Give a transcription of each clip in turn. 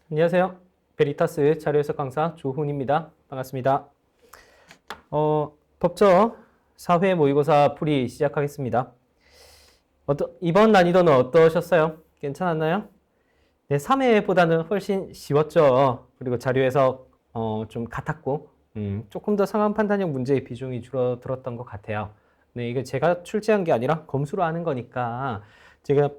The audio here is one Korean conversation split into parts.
안녕하세요. 베리타스 자료해석 강사 조훈입니다. 반갑습니다. 법조 4회 모의고사 풀이 시작하겠습니다. 이번 난이도는 어떠셨어요? 괜찮았나요? 네, 3회보다는 훨씬 쉬웠죠. 그리고 자료해석 좀 같았고 조금 더 상황 판단형 문제의 비중이 줄어들었던 것 같아요. 네, 이게 제가 출제한 게 아니라 검수로 하는 거니까 제가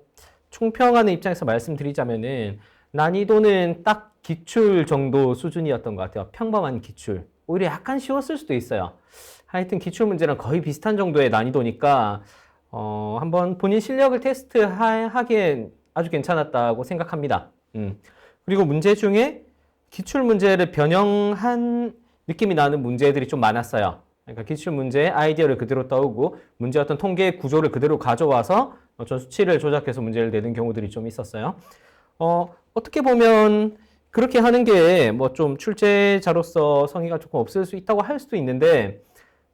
총평하는 입장에서 말씀드리자면은 난이도는 딱 기출 정도 수준이었던 것 같아요. 평범한 기출. 오히려 약간 쉬웠을 수도 있어요. 하여튼 기출 문제랑 거의 비슷한 정도의 난이도니까 한번 본인 실력을 테스트하기엔 아주 괜찮았다고 생각합니다. 그리고 문제 중에 기출 문제를 변형한 느낌이 나는 문제들이 좀 많았어요. 그러니까 기출 문제의 아이디어를 그대로 떠오고 문제 어떤 통계 구조를 그대로 가져와서 어떤 수치를 조작해서 문제를 내는 경우들이 좀 있었어요. 어떻게 보면 그렇게 하는 게 뭐 좀 출제자로서 성의가 조금 없을 수 있다고 할 수도 있는데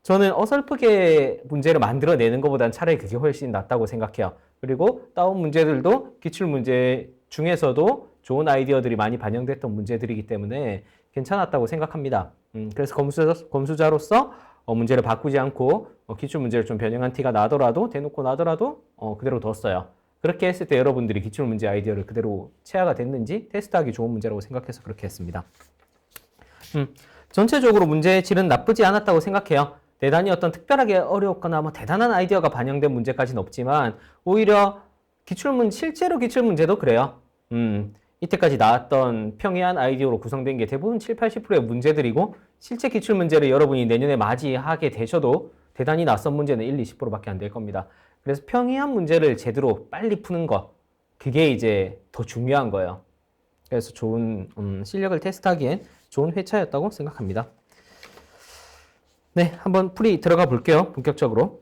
저는 어설프게 문제를 만들어내는 것보다는 차라리 그게 훨씬 낫다고 생각해요. 그리고 따온 문제들도 기출 문제 중에서도 좋은 아이디어들이 많이 반영됐던 문제들이기 때문에 괜찮았다고 생각합니다. 그래서 검수자로서 문제를 바꾸지 않고 기출 문제를 좀 변형한 티가 나더라도 대놓고 나더라도 그대로 뒀어요. 그렇게 했을 때 여러분들이 기출문제 아이디어를 그대로 체화가 됐는지 테스트하기 좋은 문제라고 생각해서 그렇게 했습니다. 전체적으로 문제의 질은 나쁘지 않았다고 생각해요. 대단히 어떤 특별하게 어려웠거나 뭐 대단한 아이디어가 반영된 문제까지는 없지만 오히려 실제로 기출문제도 그래요. 이때까지 나왔던 평이한 아이디어로 구성된 게 대부분 70~80%의 문제들이고 실제 기출문제를 여러분이 내년에 맞이하게 되셔도 대단히 낯선 문제는 1~20%밖에 안 될 겁니다. 그래서 평이한 문제를 제대로 빨리 푸는 것, 그게 이제 더 중요한 거예요. 그래서 좋은 실력을 테스트하기엔 좋은 회차였다고 생각합니다. 네, 한번 풀이 들어가 볼게요. 본격적으로.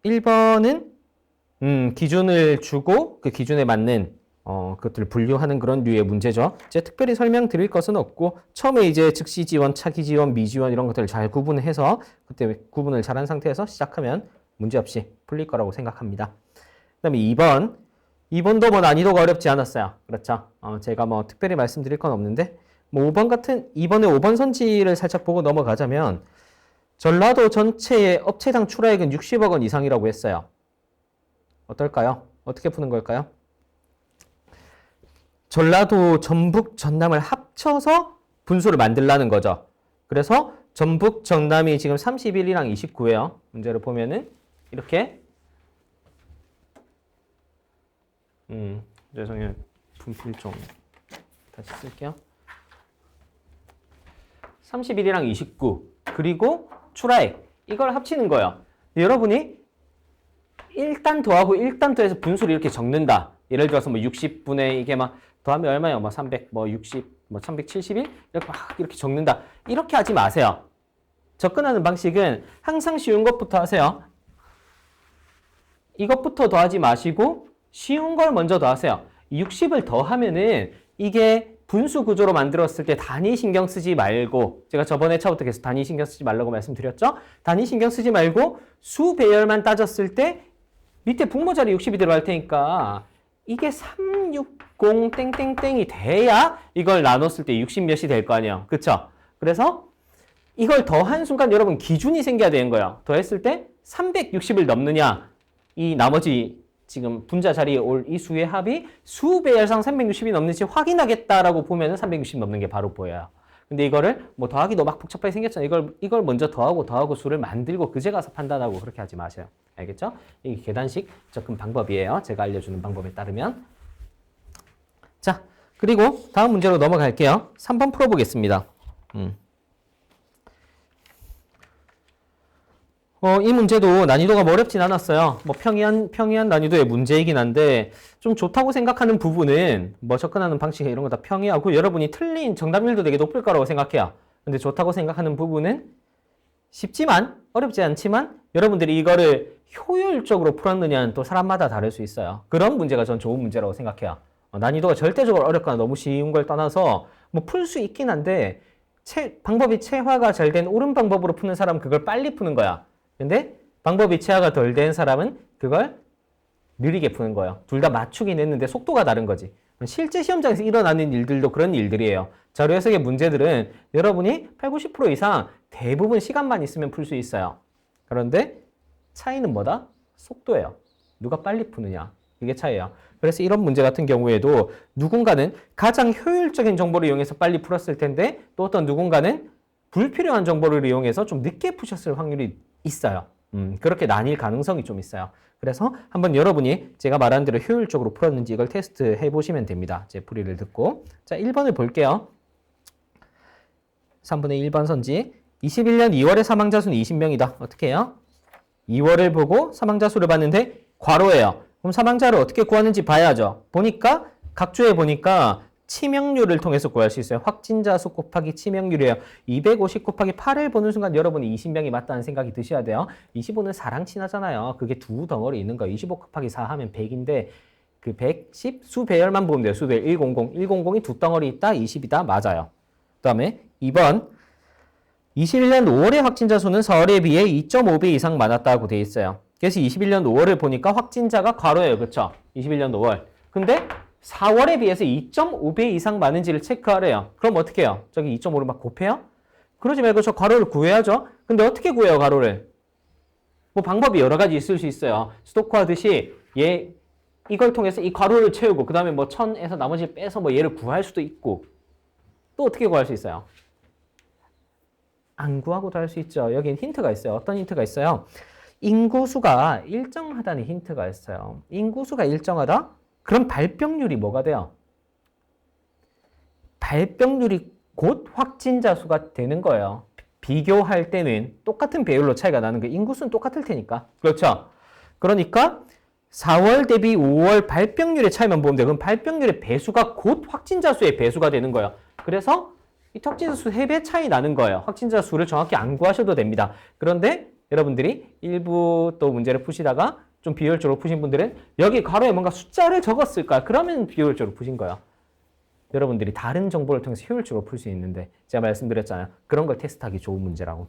1번은 기준을 주고 그 기준에 맞는 그것들을 분류하는 그런 류의 문제죠. 제가 특별히 설명드릴 것은 없고 처음에 이제 즉시 지원, 차기 지원, 미지원 이런 것들을 잘 구분해서 그때 구분을 잘한 상태에서 시작하면 문제없이 풀릴 거라고 생각합니다. 그 다음에 2번도 뭐 난이도가 어렵지 않았어요. 그렇죠. 제가 뭐 특별히 말씀드릴 건 없는데 뭐 2번의 5번 선지를 살짝 보고 넘어가자면 전라도 전체의 업체당 출하액은 60억 원 이상이라고 했어요. 어떨까요? 어떻게 푸는 걸까요? 전라도, 전북, 전남을 합쳐서 분수를 만들라는 거죠. 그래서 전북, 전남이 지금 31이랑 29예요. 문제를 보면은 이렇게 죄송해요. 분필 좀 다시 쓸게요. 31이랑 29 그리고 출하액 이걸 합치는 거예요. 여러분이 1단 더하고 1단 더해서 분수를 이렇게 적는다. 예를 들어서 뭐 60분의 이게 막 더하면 얼마예요? 뭐 300, 뭐 60, 뭐 371 이렇게 막 이렇게 적는다. 이렇게 하지 마세요. 접근하는 방식은 항상 쉬운 것부터 하세요. 이것부터 더하지 마시고 쉬운 걸 먼저 더하세요. 60을 더하면은 이게 분수 구조로 만들었을 때 단위 신경 쓰지 말고 제가 저번에 차부터 계속 단위 신경 쓰지 말라고 말씀드렸죠? 단위 신경 쓰지 말고 수 배열만 따졌을 때 밑에 분모자리 60이 들어갈 테니까 이게 360 땡땡땡이 돼야 이걸 나눴을 때 60 몇이 될 거 아니에요. 그쵸? 그래서 이걸 더한 순간 여러분 기준이 생겨야 되는 거예요. 더했을 때 360을 넘느냐 이 나머지 지금 분자 자리에 올 이 수의 합이 수 배열상 360이 넘는지 확인하겠다라고 보면은 360 넘는 게 바로 보여요. 근데 이거를 뭐 더하기도 막 복잡하게 생겼잖아요. 이걸 먼저 더하고 수를 만들고 그제 가서 판단하고 그렇게 하지 마세요. 알겠죠? 이게 계단식 접근 방법이에요. 제가 알려주는 방법에 따르면. 자, 그리고 다음 문제로 넘어갈게요. 3번 풀어보겠습니다. 이 문제도 난이도가 뭐 어렵진 않았어요. 뭐 평이한 난이도의 문제이긴 한데 좀 좋다고 생각하는 부분은 뭐 접근하는 방식 이런 거 다 평이하고 여러분이 틀린 정답률도 되게 높을 거라고 생각해요. 근데 좋다고 생각하는 부분은 쉽지만 어렵지 않지만 여러분들이 이거를 효율적으로 풀었느냐는 또 사람마다 다를 수 있어요. 그런 문제가 전 좋은 문제라고 생각해요. 난이도가 절대적으로 어렵거나 너무 쉬운 걸 떠나서 뭐 풀 수 있긴 한데 방법이 체화가 잘 된 옳은 방법으로 푸는 사람은 그걸 빨리 푸는 거야. 근데 방법이 체화가 덜 된 사람은 그걸 느리게 푸는 거예요. 둘 다 맞추긴 했는데 속도가 다른 거지. 실제 시험장에서 일어나는 일들도 그런 일들이에요. 자료 해석의 문제들은 여러분이 80, 90% 이상 대부분 시간만 있으면 풀 수 있어요. 그런데 차이는 뭐다? 속도예요. 누가 빨리 푸느냐. 이게 차이예요. 그래서 이런 문제 같은 경우에도 누군가는 가장 효율적인 정보를 이용해서 빨리 풀었을 텐데 또 어떤 누군가는 불필요한 정보를 이용해서 좀 늦게 푸셨을 확률이 있어요. 그렇게 나뉠 가능성이 좀 있어요. 그래서 한번 여러분이 제가 말한 대로 효율적으로 풀었는지 이걸 테스트 해보시면 됩니다. 제 풀이를 듣고. 자, 1번을 볼게요. 3분의 1번 선지. 21년 2월에 사망자 수는 20명이다. 어떻게 해요? 2월을 보고 사망자 수를 봤는데 괄호예요. 그럼 사망자를 어떻게 구하는지 봐야죠. 보니까 각 주에 보니까 치명률을 통해서 구할 수 있어요. 확진자 수 곱하기 치명률이에요. 250 곱하기 8을 보는 순간 여러분이 20명이 맞다는 생각이 드셔야 돼요. 25는 4랑 친하잖아요. 그게 두 덩어리 있는 거예요. 25 곱하기 4 하면 100인데 그 110 수배열만 보면 돼요. 수배열 100. 100이 두 덩어리 있다. 20이다. 맞아요. 그 다음에 2번 21년 5월의 확진자 수는 4월에 비해 2.5배 이상 많았다고 돼 있어요. 그래서 21년 5월을 보니까 확진자가 괄호예요. 그렇죠? 21년 5월. 근데 4월에 비해서 2.5배 이상 많은지를 체크하래요. 그럼 어떻게 해요? 저기 2.5를 막 곱해요? 그러지 말고 저 괄호를 구해야죠. 근데 어떻게 구해요, 괄호를? 뭐 방법이 여러 가지 있을 수 있어요. 수도크 하듯이 이걸 통해서 이 괄호를 채우고 그 다음에 뭐 1000에서 나머지 빼서 뭐 얘를 구할 수도 있고 또 어떻게 구할 수 있어요? 안 구하고도 할 수 있죠. 여기는 힌트가 있어요. 어떤 힌트가 있어요? 인구수가 일정하다는 힌트가 있어요. 인구수가 일정하다? 그럼 발병률이 뭐가 돼요? 발병률이 곧 확진자 수가 되는 거예요. 비교할 때는 똑같은 배율로 차이가 나는 거예요. 인구수는 똑같을 테니까. 그렇죠? 그러니까 4월 대비 5월 발병률의 차이만 보면 돼요. 그럼 발병률의 배수가 곧 확진자 수의 배수가 되는 거예요. 그래서 이 확진자 수 3배 차이 나는 거예요. 확진자 수를 정확히 안 구하셔도 됩니다. 그런데 여러분들이 일부 또 문제를 푸시다가 좀 비효율적으로 푸신 분들은 여기 괄호에 뭔가 숫자를 적었을까? 그러면 비효율적으로 푸신 거예요. 여러분들이 다른 정보를 통해서 효율적으로 풀 수 있는데 제가 말씀드렸잖아요. 그런 걸 테스트하기 좋은 문제라고.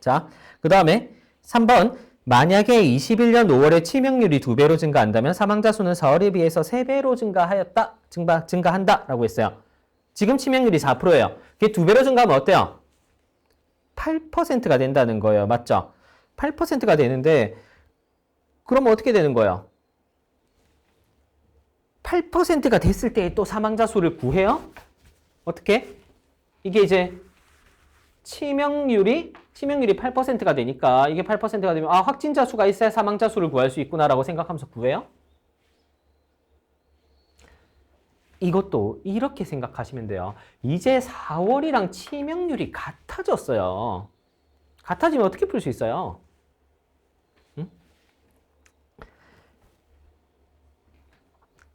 자, 그 다음에 3번. 만약에 21년 5월에 치명률이 2배로 증가한다면 사망자 수는 4월에 비해서 3배로 증가한다 라고 했어요. 지금 치명률이 4%예요. 그게 2배로 증가하면 어때요? 8%가 된다는 거예요. 맞죠? 8%가 되는데 그러면 어떻게 되는 거예요? 8%가 됐을 때 또 사망자 수를 구해요? 어떻게? 이게 이제 치명률이 8%가 되니까 이게 8%가 되면 확진자 수가 있어야 사망자 수를 구할 수 있구나라고 생각하면서 구해요? 이것도 이렇게 생각하시면 돼요. 이제 4월이랑 치명률이 같아졌어요. 같아지면 어떻게 풀 수 있어요?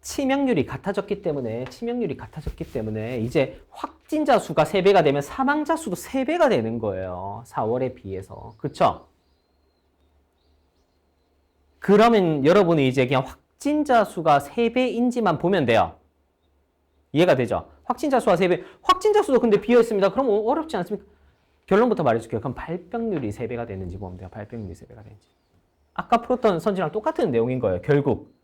치명률이 같아졌기 때문에 이제 확진자 수가 3배가 되면 사망자 수도 3배가 되는 거예요. 4월에 비해서. 그쵸? 그러면 여러분이 이제 그냥 확진자 수가 3배인지만 보면 돼요. 이해가 되죠? 확진자 수가 3배. 확진자 수도 근데 비어 있습니다. 그럼 어렵지 않습니까? 결론부터 말해줄게요. 그럼 발병률이 3배가 되는지 보면 돼요. 발병률이 3배가 되는지. 아까 풀었던 선지랑 똑같은 내용인 거예요. 결국.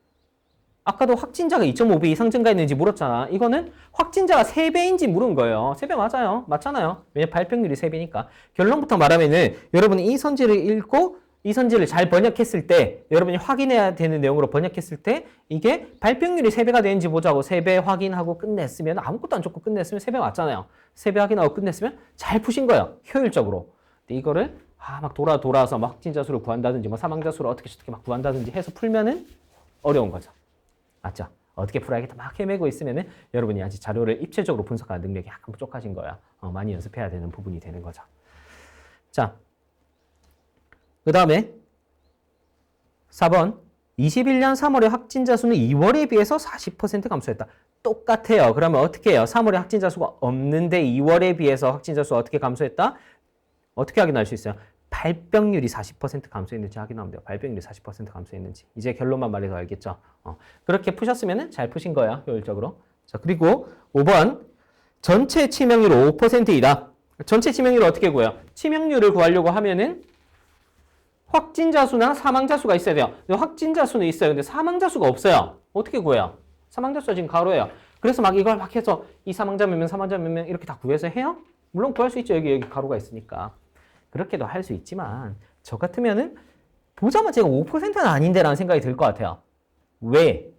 아까도 확진자가 2.5배 이상 증가했는지 물었잖아. 이거는 확진자가 3배인지 물은 거예요. 3배 맞아요. 맞잖아요. 왜냐면 발병률이 3배니까. 결론부터 말하면은 여러분이 이 선지를 읽고 이 선지를 잘 번역했을 때 여러분이 확인해야 되는 내용으로 번역했을 때 이게 발병률이 3배가 되는지 보자고 3배 확인하고 끝냈으면 아무것도 안 적고 끝냈으면 3배 맞잖아요. 3배 확인하고 끝냈으면 잘 푸신 거예요. 효율적으로. 근데 이거를 막 돌아서 막 확진자 수를 구한다든지 뭐 사망자 수를 어떻게 막 구한다든지 해서 풀면은 어려운 거죠. 맞죠? 어떻게 풀어야겠다 막 헤매고 있으면은 여러분이 아직 자료를 입체적으로 분석하는 능력이 약간 부족하신 거야. 많이 연습해야 되는 부분이 되는 거죠. 자, 그 다음에 4번 21년 3월의 확진자 수는 2월에 비해서 40% 감소했다. 똑같아요. 그러면 어떻게 해요? 3월에 확진자 수가 없는데 2월에 비해서 확진자 수가 어떻게 감소했다? 어떻게 확인할 수 있어요? 발병률이 40% 감소했는지 확인하면 돼요. 발병률이 40% 감소했는지. 이제 결론만 말해서 알겠죠? 그렇게 푸셨으면 잘 푸신 거예요. 효율적으로. 자, 그리고 5번 전체 치명률 5%이다. 전체 치명률을 어떻게 구해요? 치명률을 구하려고 하면은 확진자 수나 사망자 수가 있어야 돼요. 확진자 수는 있어요. 근데 사망자 수가 없어요. 어떻게 구해요? 사망자 수가 지금 가로예요. 그래서 막 이걸 막 해서 이 사망자 몇 명, 사망자 몇 명 이렇게 다 구해서 해요? 물론 구할 수 있죠. 여기 가로가 있으니까. 그렇게도 할 수 있지만 저 같으면은 보자마자 제가 5%는 아닌데 라는 생각이 들 것 같아요. 왜?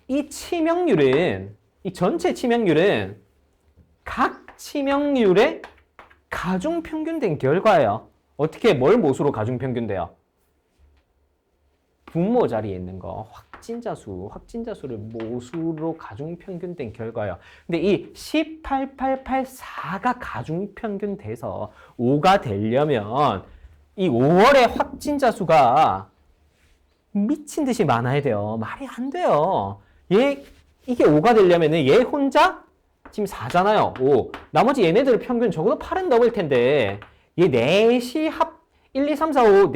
이 치명률은 이 전체 치명률은 각 치명률의 가중평균된 결과예요. 어떻게 뭘 못으로 가중평균돼요? 분모 자리에 있는 거 확진자 수를 모수로 가중평균된 결과예요. 근데 이 108,884가 가중평균돼서 5가 되려면 이 5월의 확진자 수가 미친 듯이 많아야 돼요. 말이 안 돼요. 이게 5가 되려면은 얘 혼자 지금 4잖아요. 5. 나머지 얘네들 평균 적어도 8은 넘을 텐데 얘 넷이 1, 2, 3, 4, 5,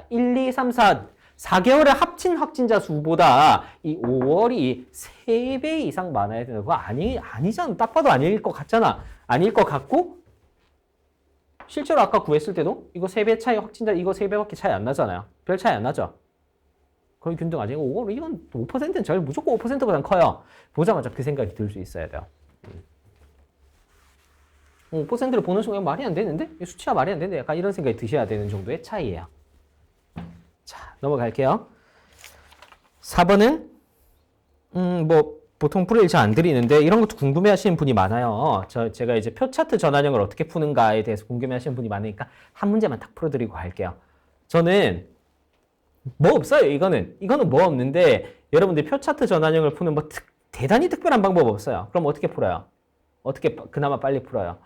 1, 2, 3, 4 4개월의 합친 확진자 수보다 이 5월이 3배 이상 많아야 되는 거 아니잖아. 딱 봐도 아닐 것 같잖아. 아닐 것 같고 실제로 아까 구했을 때도 이거 3배 차이 확진자 이거 3배밖에 차이 안 나잖아요. 별 차이 안 나죠. 거의 균등 아니고 5월 이건 5%는 절 무조건 5%보다는 커요. 보자마자 그 생각이 들 수 있어야 돼요. 5%를 보는 순간 말이 안 되는데? 수치가 말이 안 되는데? 약간 이런 생각이 드셔야 되는 정도의 차이예요. 자, 넘어갈게요. 4번은 뭐 보통 풀이를 잘 안 드리는데 이런 것도 궁금해 하시는 분이 많아요. 제가 이제 표 차트 전환형을 어떻게 푸는가에 대해서 궁금해 하시는 분이 많으니까 한 문제만 딱 풀어드리고 갈게요. 저는 뭐 없어요. 이거는 뭐 없는데 여러분들 표 차트 전환형을 푸는 뭐 대단히 특별한 방법 없어요. 그럼 어떻게 풀어요? 어떻게 그나마 빨리 풀어요?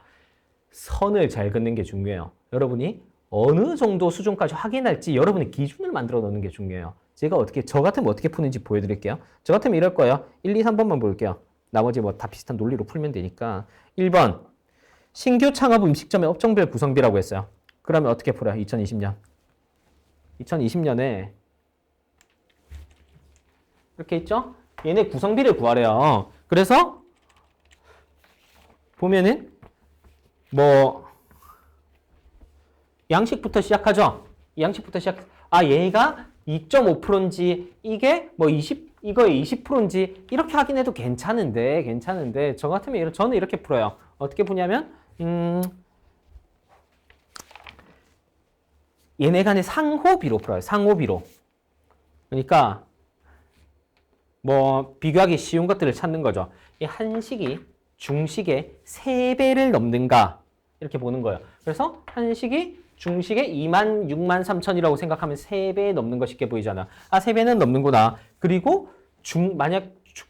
선을 잘 긋는 게 중요해요. 여러분이 어느 정도 수준까지 확인할지 여러분의 기준을 만들어 놓는 게 중요해요. 제가 저 같으면 어떻게 푸는지 보여드릴게요. 저 같으면 이럴 거예요. 1, 2, 3번만 볼게요. 나머지 뭐 다 비슷한 논리로 풀면 되니까. 1번 신규 창업 음식점의 업종별 구성비라고 했어요. 그러면 어떻게 풀어요? 2020년. 2020년에 이렇게 있죠? 얘네 구성비를 구하래요. 그래서 보면은 뭐 양식부터 시작하죠. 양식부터 얘가 2.5%인지 이게 뭐 이거의 20%인지 이렇게 확인해도 괜찮은데 저 같으면 저는 이렇게 풀어요. 어떻게 푸냐면 얘네 간의 상호비로 풀어요. 상호비로. 그러니까 뭐 비교하기 쉬운 것들을 찾는 거죠. 이 한식이 중식의 3배를 넘는가 이렇게 보는 거예요. 그래서 한식이 중식의 2만 6만 3천이라고 생각하면 3배 넘는 거 쉽게 보이잖아. 3배는 넘는구나. 그리고 만약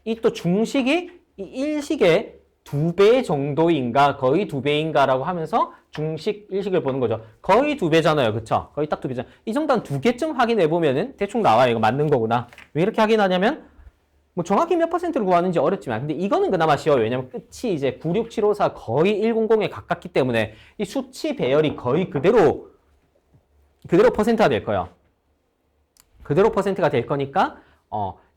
이 또 중식이 이 일식의 2배 정도인가 거의 2배인가라고 하면서 중식, 일식을 보는 거죠. 거의 2배잖아요. 그쵸? 거의 딱 2배잖아요. 이 정도 한 2개쯤 확인해 보면은 대충 나와요. 이거 맞는 거구나. 왜 이렇게 확인하냐면 뭐 정확히 몇 퍼센트를 구하는지 어렵지만 근데 이거는 그나마 쉬워요. 왜냐면 끝이 이제 96754 거의 100에 가깝기 때문에 이 수치 배열이 거의 그대로 퍼센트가 될 거예요. 그대로 퍼센트가 될 거니까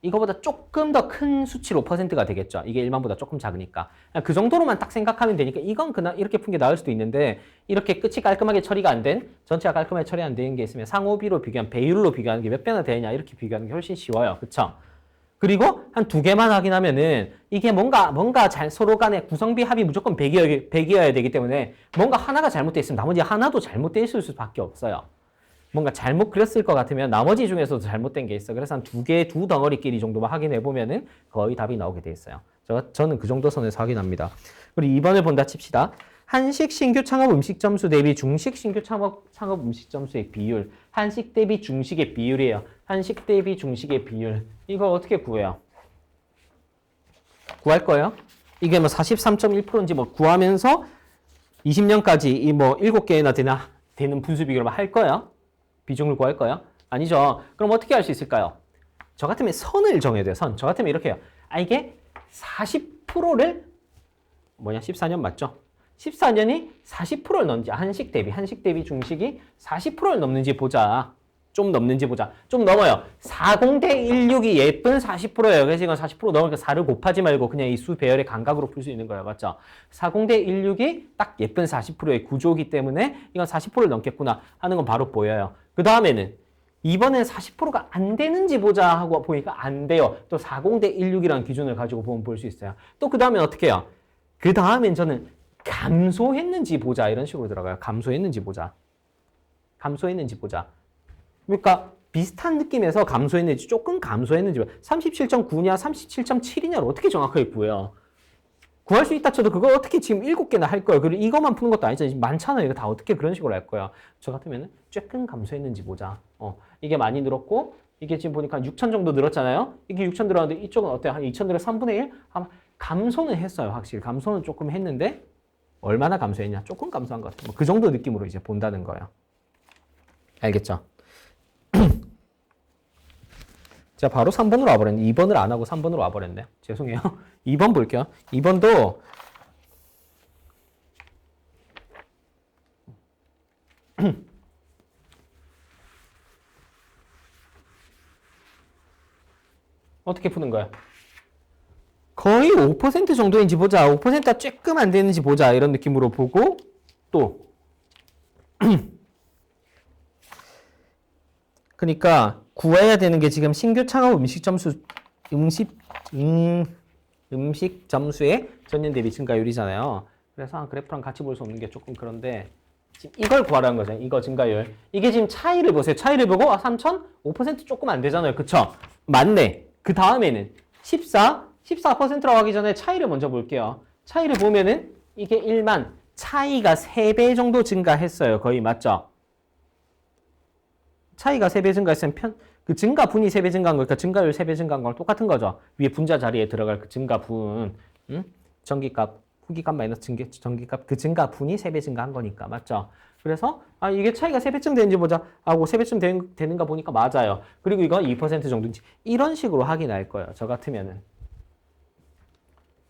이거보다 조금 더 큰 수치로 퍼센트가 되겠죠. 이게 1만보다 조금 작으니까. 그 정도로만 딱 생각하면 되니까 이건 그냥 이렇게 푼 게 나을 수도 있는데 이렇게 끝이 깔끔하게 처리가 안 된, 전체가 깔끔하게 처리 안 되는 게 있으면 상호비로 비교한 배율로 비교하는 게 몇 배나 되냐 이렇게 비교하는 게 훨씬 쉬워요. 그쵸? 그리고 한 2개만 확인하면은 이게 뭔가 서로 간에 구성비 합이 무조건 100이어야 되기 때문에 뭔가 하나가 잘못되어 있으면 나머지 하나도 잘못되어 있을 수밖에 없어요. 뭔가 잘못 그렸을 것 같으면 나머지 중에서도 잘못된 게 있어. 그래서 한 2 덩어리끼리 정도만 확인해 보면은 거의 답이 나오게 돼 있어요. 저는 그 정도 선에서 확인합니다. 그리고 2번을 본다 칩시다. 한식 신규 창업 음식점 수 대비 중식 신규 창업 음식점 수의 비율. 한식 대비 중식의 비율이에요. 한식 대비 중식의 비율. 이걸 어떻게 구해요? 구할 거예요? 이게 뭐 43.1%인지 뭐 구하면서 20년까지 이 뭐 7개나 되는 분수 비교를 할 거예요? 비중을 구할 거예요? 아니죠. 그럼 어떻게 할 수 있을까요? 저 같으면 선을 정해야 돼요. 저 같으면 이렇게 해요. 이게 40%를 14년 맞죠? 14년이 40%를 넘는지 한식 대비 중식이 40%를 넘는지 보자. 좀 넘는지 보자. 좀 넘어요. 40대 16이 예쁜 40%예요. 그래서 이건 40% 넘으니까 4를 곱하지 말고 그냥 이 수 배열의 감각으로 풀 수 있는 거예요. 맞죠? 40대 16이 딱 예쁜 40%의 구조이기 때문에 이건 40%를 넘겠구나 하는 건 바로 보여요. 그 다음에는 이번엔 40%가 안 되는지 보자 하고 보니까 안 돼요. 또 40대 16이라는 기준을 가지고 보면 볼 수 있어요. 또 그 다음에 어떻게 해요? 그 다음엔 저는 감소했는지 보자 이런 식으로 들어가요. 감소했는지 보자. 감소했는지 보자. 그러니까 비슷한 느낌에서 감소했는지 조금 감소했는지 37.9냐 37.7이냐를 어떻게 정확하게 구해요? 구할 수 있다 쳐도 그걸 어떻게 지금 7개나 할 거예요. 그리고 이것만 푸는 것도 아니잖아요. 많잖아요. 이거 다 어떻게 그런 식으로 할 거예요. 저 같으면 조금 감소했는지 보자. 이게 많이 늘었고 이게 지금 보니까 6천 정도 늘었잖아요. 이게 6천 늘었는데 이쪽은 어때요? 한 2천 늘어 3분의 1? 아마 감소는 했어요. 확실히. 감소는 조금 했는데 얼마나 감소했냐? 조금 감소한 것 같아요. 그 정도 느낌으로 이제 본다는 거예요. 알겠죠? 제가 바로 3번으로 와버렸네. 2번을 안 하고 3번으로 와버렸네. 죄송해요. 2번 볼게요. 2번도 어떻게 푸는 거야? 거의 5% 정도인지 보자. 5%가 조금 안 되는지 보자. 이런 느낌으로 보고 또 그러니까 구해야 되는 게 지금 신규 창업 음식 점수의 전년 대비 증가율이잖아요. 그래서 그래프랑 같이 볼 수 없는 게 조금 그런데 지금 이걸 구하라는 거죠. 이거 증가율. 이게 지금 차이를 보세요. 차이를 보고 3천? 5% 조금 안 되잖아요. 그쵸? 맞네. 그 다음에는 14%라고 하기 전에 차이를 먼저 볼게요. 차이를 보면은 이게 1만 차이가 3배 정도 증가했어요. 거의 맞죠? 차이가 3배 증가했으면 그 증가분이 3배 증가한 거니까 증가율 3배 증가한 거랑 똑같은 거죠. 위에 분자 자리에 들어갈 그 증가분, 전기값, 후기값 마이너스 전기값 그 증가분이 3배 증가한 거니까 맞죠? 그래서 이게 차이가 3배쯤 되는지 보자 하고 3배쯤 되는가 보니까 맞아요. 그리고 이거 2% 정도인지 이런 식으로 확인할 거예요. 저 같으면은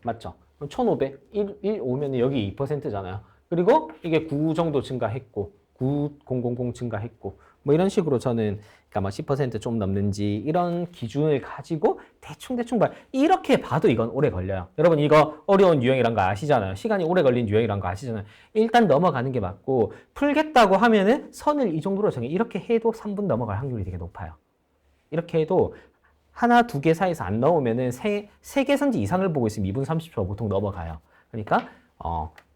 맞죠? 1500, 1 오면 여기 2%잖아요. 그리고 이게 9 정도 증가했고 9000 증가했고 뭐 이런 식으로 저는 그러니까 뭐 10%좀 넘는지 이런 기준을 가지고 대충 봐. 이렇게 봐도 이건 오래 걸려요. 여러분 이거 어려운 유형이란 거 아시잖아요. 시간이 오래 걸린 유형이란 거 아시잖아요. 일단 넘어가는 게 맞고 풀겠다고 하면은 선을 이 정도로 정해. 이렇게 해도 3분 넘어갈 확률이 되게 높아요. 이렇게 해도 하나, 두 개 사이에서 안 나오면은 세 개 선지 이상을 보고 있으면 2분 30초 보통 넘어가요. 그러니까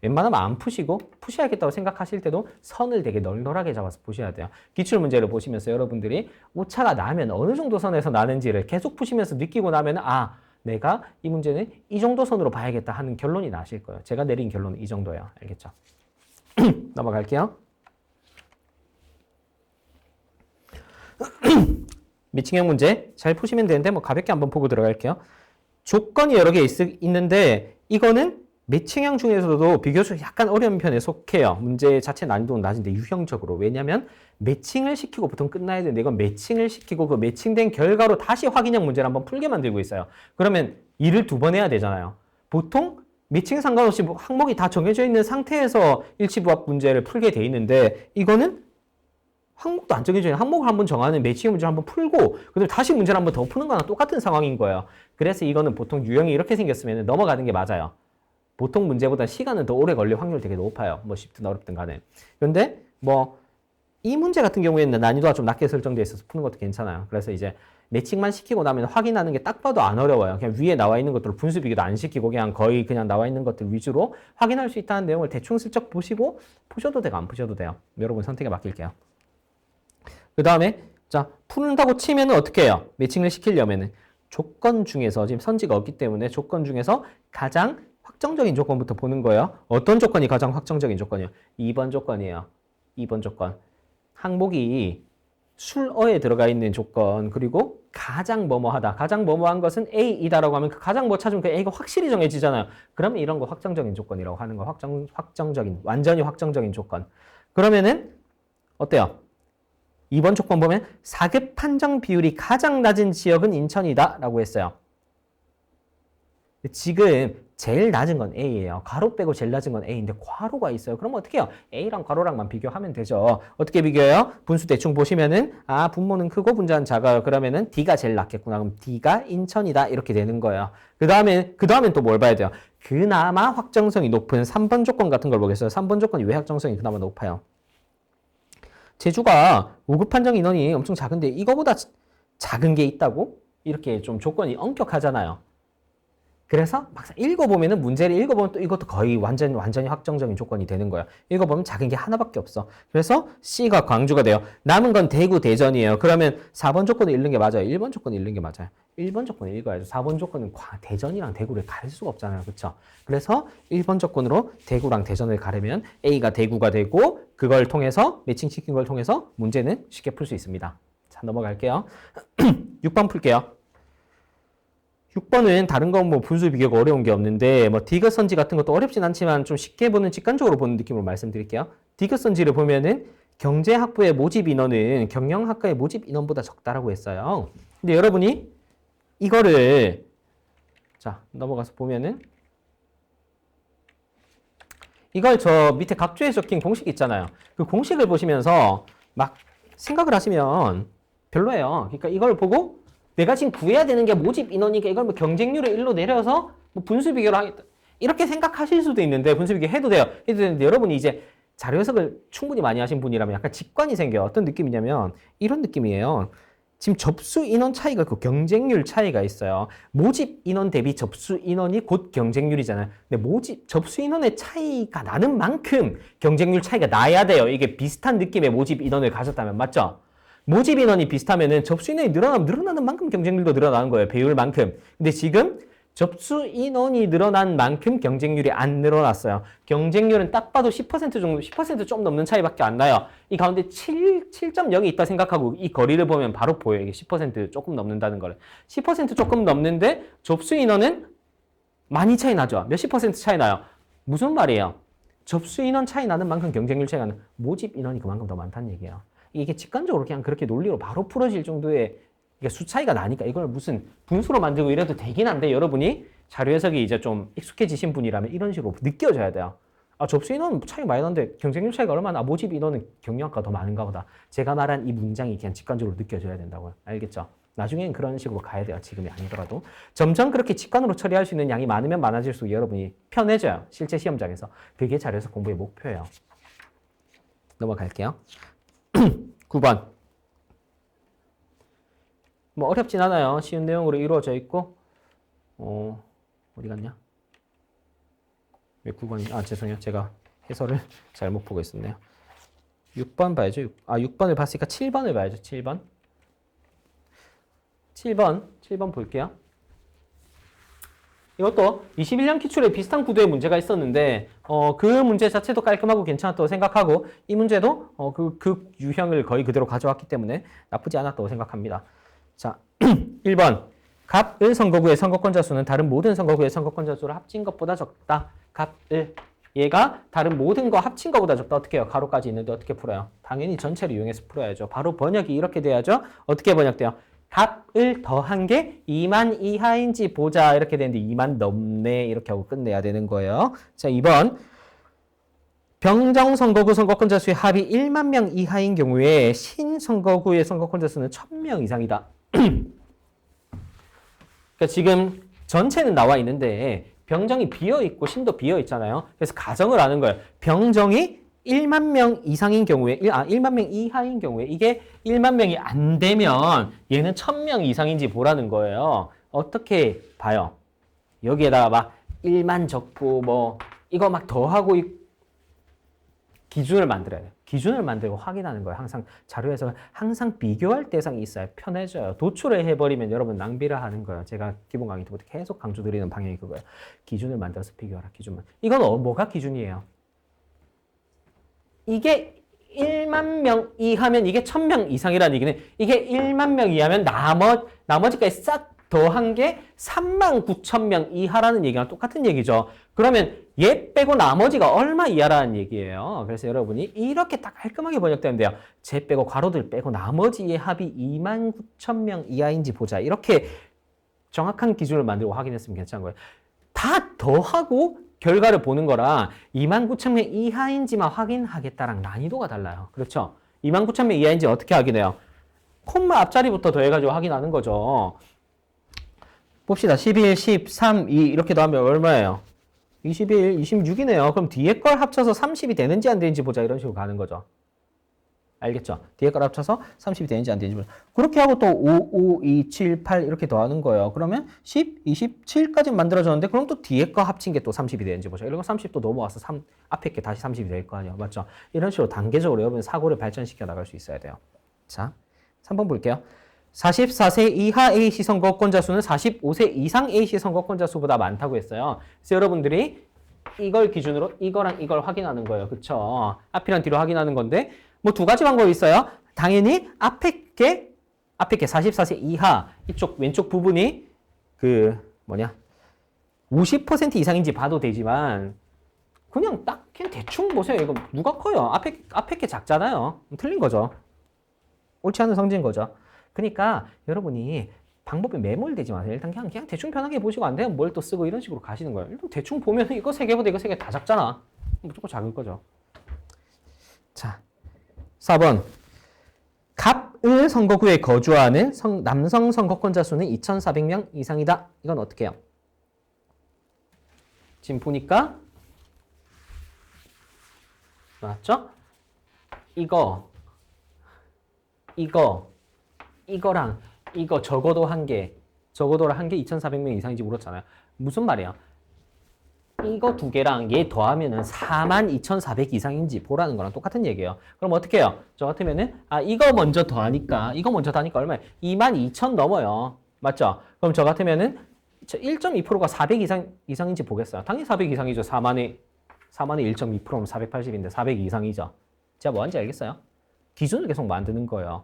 웬만하면 안 푸시고 푸셔야겠다고 생각하실 때도 선을 되게 널널하게 잡아서 보셔야 돼요. 기출문제를 보시면서 여러분들이 오차가 나면 어느 정도 선에서 나는지를 계속 푸시면서 느끼고 나면 내가 이 문제는 이 정도 선으로 봐야겠다 하는 결론이 나실 거예요. 제가 내린 결론은 이 정도예요. 알겠죠? 넘어갈게요. 미칭형 문제 잘 푸시면 되는데 뭐 가볍게 한번 보고 들어갈게요. 조건이 여러 개 있는데 이거는 매칭형 중에서도 비교적 약간 어려운 편에 속해요. 문제 자체 난이도는 낮은데 유형적으로. 왜냐면 매칭을 시키고 보통 끝나야 되는데 이건 매칭을 시키고 그 매칭된 결과로 다시 확인형 문제를 한번 풀게 만들고 있어요. 그러면 일을 2번 해야 되잖아요. 보통 매칭 상관없이 항목이 다 정해져 있는 상태에서 일치부합 문제를 풀게 돼 있는데 이거는 항목도 안 정해져 있는 항목을 한번 정하는 매칭 문제를 한번 풀고 그다음에 다시 문제를 한번 더 푸는 거랑 똑같은 상황인 거예요. 그래서 이거는 보통 유형이 이렇게 생겼으면 넘어가는 게 맞아요. 보통 문제보다 시간은 더 오래 걸릴 확률이 되게 높아요. 뭐 쉽든 어렵든 간에. 그런데 뭐 이 문제 같은 경우에는 난이도가 좀 낮게 설정되어 있어서 푸는 것도 괜찮아요. 그래서 이제 매칭만 시키고 나면 확인하는 게 딱 봐도 안 어려워요. 그냥 위에 나와 있는 것들을 분수 비교도 안 시키고 그냥 거의 그냥 나와 있는 것들 위주로 확인할 수 있다는 내용을 대충 슬쩍 보시고 푸셔도 되고 안 푸셔도 돼요. 여러분 선택에 맡길게요. 그 다음에 자 푸는다고 치면은 어떻게 해요? 매칭을 시키려면은 조건 중에서 지금 선지가 없기 때문에 조건 중에서 가장 확정적인 조건부터 보는 거예요. 어떤 조건이 가장 확정적인 조건이에요? 2번 조건이에요. 2번 조건. 항목이 술어에 들어가 있는 조건 그리고 가장 뭐뭐하다. 가장 뭐뭐한 것은 A이다라고 하면 그 가장 뭐 찾으면 그 A가 확실히 정해지잖아요. 그러면 이런 거 확정적인 조건이라고 하는 거. 확정적인 완전히 확정적인 조건. 그러면은 어때요? 2번 조건 보면 4급 판정 비율이 가장 낮은 지역은 인천이다 라고 했어요. 지금 제일 낮은 건 A예요. 괄호 빼고 제일 낮은 건 A인데 괄호가 있어요. 그럼 어떻게 해요? A랑 괄호랑만 비교하면 되죠. 어떻게 비교해요? 분수 대충 보시면은 분모는 크고 분자는 작아요. 그러면은 D가 제일 낮겠구나. 그럼 D가 인천이다 이렇게 되는 거예요. 그 다음엔 또 뭘 봐야 돼요? 그나마 확정성이 높은 3번 조건 같은 걸 보겠어요. 3번 조건이 왜 확정성이 그나마 높아요? 제주가 5급 판정 인원이 엄청 작은데 이거보다 작은 게 있다고? 이렇게 좀 조건이 엄격하잖아요. 그래서 막상 읽어보면은 문제를 읽어보면 또 이것도 거의 완전히 확정적인 조건이 되는 거예요. 읽어보면 작은 게 하나밖에 없어. 그래서 C가 광주가 돼요. 남은 건 대구, 대전이에요. 그러면 4번 조건을 읽는 게 맞아요. 1번 조건을 읽는 게 맞아요. 1번 조건을 읽어야죠. 4번 조건은 대전이랑 대구를 가릴 수가 없잖아요. 그렇죠? 그래서 1번 조건으로 대구랑 대전을 가르면 A가 대구가 되고 그걸 통해서 매칭시킨 걸 통해서 문제는 쉽게 풀 수 있습니다. 자, 넘어갈게요. 6번 풀게요. 6번은 다른 건 뭐 분수 비교가 어려운 게 없는데 뭐 디귿선지 같은 것도 어렵진 않지만 좀 쉽게 보는 직관적으로 보는 느낌으로 말씀드릴게요. 디귿선지를 보면은 경제학부의 모집 인원은 경영학과의 모집 인원보다 적다라고 했어요. 근데 여러분이 이거를 자 넘어가서 보면은 이걸 저 밑에 각주에 적힌 공식 있잖아요. 그 공식을 보시면서 막 생각을 하시면 별로예요. 그러니까 이걸 보고 내가 지금 구해야 되는 게 모집 인원이니까 이걸 뭐 경쟁률을 1로 내려서 뭐 분수 비교를 하겠다. 이렇게 생각하실 수도 있는데 분수 비교 해도 돼요. 해도 되는데 여러분이 이제 자료 해석을 충분히 많이 하신 분이라면 약간 직관이 생겨요. 어떤 느낌이냐면 이런 느낌이에요. 지금 접수 인원 차이가 있고 경쟁률 차이가 있어요. 모집 인원 대비 접수 인원이 곧 경쟁률이잖아요. 근데 접수 인원의 차이가 나는 만큼 경쟁률 차이가 나야 돼요. 이게 비슷한 느낌의 모집 인원을 가졌다면 맞죠? 모집 인원이 비슷하면은 접수 인원이 늘어나는 만큼 경쟁률도 늘어나는 거예요. 배율만큼. 근데 지금 접수 인원이 늘어난 만큼 경쟁률이 안 늘어났어요. 경쟁률은 딱 봐도 10% 정도, 10% 좀 넘는 차이밖에 안 나요. 이 가운데 7.0이 있다 생각하고 이 거리를 보면 바로 보여요. 이게 10% 조금 넘는다는 거를. 10% 조금 넘는데 접수 인원은 많이 차이 나죠. 몇십 퍼센트 차이 나요. 무슨 말이에요? 접수 인원 차이 나는 만큼 경쟁률 차이가 나는 모집 인원이 그만큼 더 많다는 얘기예요. 이게 직관적으로 그냥 그렇게 논리로 바로 풀어질 정도의 수 차이가 나니까 이걸 무슨 분수로 만들고 이래도 되긴 한데 여러분이 자료 해석이 이제 좀 익숙해지신 분이라면 이런 식으로 느껴져야 돼요. 아, 접수 인원 차이 많이 나는데 경쟁률 차이가 얼마나? 모집 인원은 경영학과 더 많은가 보다. 제가 말한 이 문장이 그냥 직관적으로 느껴져야 된다고요. 알겠죠? 나중엔 그런 식으로 가야 돼요. 지금이 아니더라도. 점점 그렇게 직관으로 처리할 수 있는 양이 많으면 많아질수록 여러분이 편해져요. 실제 시험장에서. 그게 자료 해석 공부의 목표예요. 넘어갈게요. 9번. 뭐 어렵진 않아요. 쉬운 내용으로 이루어져 있고 어디 갔냐? 왜 9번이? 아 죄송해요. 제가 해설을 잘못 보고 있었네요. 6번 봐야죠. 6번을 봤으니까 7번을 봐야죠. 7번. 7번 볼게요. 이것도 21년 기출에 비슷한 구도의 문제가 있었는데 그 문제 자체도 깔끔하고 괜찮았다고 생각하고 이 문제도 그 유형을 거의 그대로 가져왔기 때문에 나쁘지 않았다고 생각합니다. 자, 1번. 갑을 선거구의 선거권자 수는 다른 모든 선거구의 선거권자 수를 합친 것보다 적다. 갑을. 얘가 다른 모든 거 합친 것보다 적다. 어떻게 해요? 가로까지 있는데 어떻게 풀어요? 당연히 전체를 이용해서 풀어야죠. 바로 번역이 이렇게 돼야죠. 어떻게 번역돼요? 갑을 더한 게 2만 이하인지 보자. 이렇게 되는데 2만 넘네. 이렇게 하고 끝내야 되는 거예요. 자, 2번. 병정선거구 선거권자 수의 합이 1만 명 이하인 경우에 신선거구의 선거권자 수는 1000명 이상이다. 그러니까 지금 전체는 나와 있는데 병정이 비어있고 신도 비어있잖아요. 그래서 가정을 하는 거예요. 병정이 1만 명 이상인 경우에, 1만 명 이하인 경우에 이게 1만 명이 안 되면 얘는 1000명 이상인지 보라는 거예요. 어떻게 봐요? 여기에다가 막 1만 적고 뭐 이거 막 더하고 기준을 만들어야 돼요. 기준을 만들고 확인하는 거예요. 항상 자료에서 항상 비교할 대상이 있어야 편해져요. 도출을 해버리면 여러분 낭비를 하는 거예요. 제가 기본 강의 때부터 계속 강조드리는 방향이 그거예요. 기준을 만들어서 비교하라. 기준만. 이건 뭐가 기준이에요? 이게 1만 명 이하면 이게 1000명 이상이라는 얘기는 이게 1만 명 이하면 나머지까지 싹 더한 게 39,000명 이하라는 얘기랑 똑같은 얘기죠. 그러면 얘 빼고 나머지가 얼마 이하라는 얘기예요. 그래서 여러분이 이렇게 딱 깔끔하게 번역되면 돼요. 쟤 빼고 괄호들 빼고 나머지의 합이 29,000명 이하인지 보자. 이렇게 정확한 기준을 만들고 확인했으면 괜찮은 거예요. 다 더하고 결과를 보는 거랑 29,000명 이하인지만 확인하겠다랑 난이도가 달라요. 그렇죠? 29,000명 이하인지 어떻게 확인해요? 콤마 앞자리부터 더해가지고 확인하는 거죠. 봅시다. 11, 13, 2 이렇게 더하면 얼마예요? 21, 26이네요. 그럼 뒤에 걸 합쳐서 30이 되는지 안 되는지 보자. 이런 식으로 가는 거죠. 알겠죠? 뒤에 걸 합쳐서 30이 되는지 안 되는지 몰라. 그렇게 하고 또 5, 5, 2, 7, 8 이렇게 더하는 거예요. 그러면 10, 20, 7까지 만들어졌는데 그럼 또 뒤에 거 합친 게 또 30이 되는지 보죠. 이런 거 30도 넘어와서 앞에 게 다시 30이 될 거 아니에요. 맞죠? 이런 식으로 단계적으로 여러분 사고를 발전시켜 나갈 수 있어야 돼요. 자, 3번 볼게요. 44세 이하 A씨 선거권자 수는 45세 이상 A씨 선거권자 수보다 많다고 했어요. 그래서 여러분들이 이걸 기준으로 이거랑 이걸 확인하는 거예요. 그쵸? 앞이랑 뒤로 확인하는 건데 뭐 두 가지 방법이 있어요. 당연히 앞에 게 44세 이하 이쪽 왼쪽 부분이 50% 이상인지 봐도 되지만 그냥 대충 보세요. 이거 누가 커요? 앞에 게 작잖아요. 틀린 거죠. 옳지 않은 성질인 거죠. 그러니까 여러분이 방법에 매몰되지 마세요. 일단 그냥 대충 편하게 보시고 안 되면 뭘 또 쓰고 이런 식으로 가시는 거예요. 일단 대충 보면 이거 3개보다 이거 3개 다 작잖아. 무조건 작을 거죠. 자, 4번. 갑을 선거구에 거주하는 남성 선거권자 수는 2,400명 이상이다. 이건 어떻게 해요? 지금 보니까 맞죠? 이거랑 이거 적어도 한 개 2,400명 이상인지 물었잖아요. 무슨 말이야? 이거 두 개랑 얘 더하면은 42,400 이상인지 보라는 거랑 똑같은 얘기예요. 그럼 어떻게 해요? 저 같으면은 이거 먼저 더하니까 얼마예요? 22,000 넘어요. 맞죠? 그럼 저 같으면은 1.2%가 400 이상인지 보겠어요. 당연히 400 이상이죠. 4만의 1.2%면 480인데 400 이상이죠. 제가 뭐 하는지 알겠어요? 기준을 계속 만드는 거예요.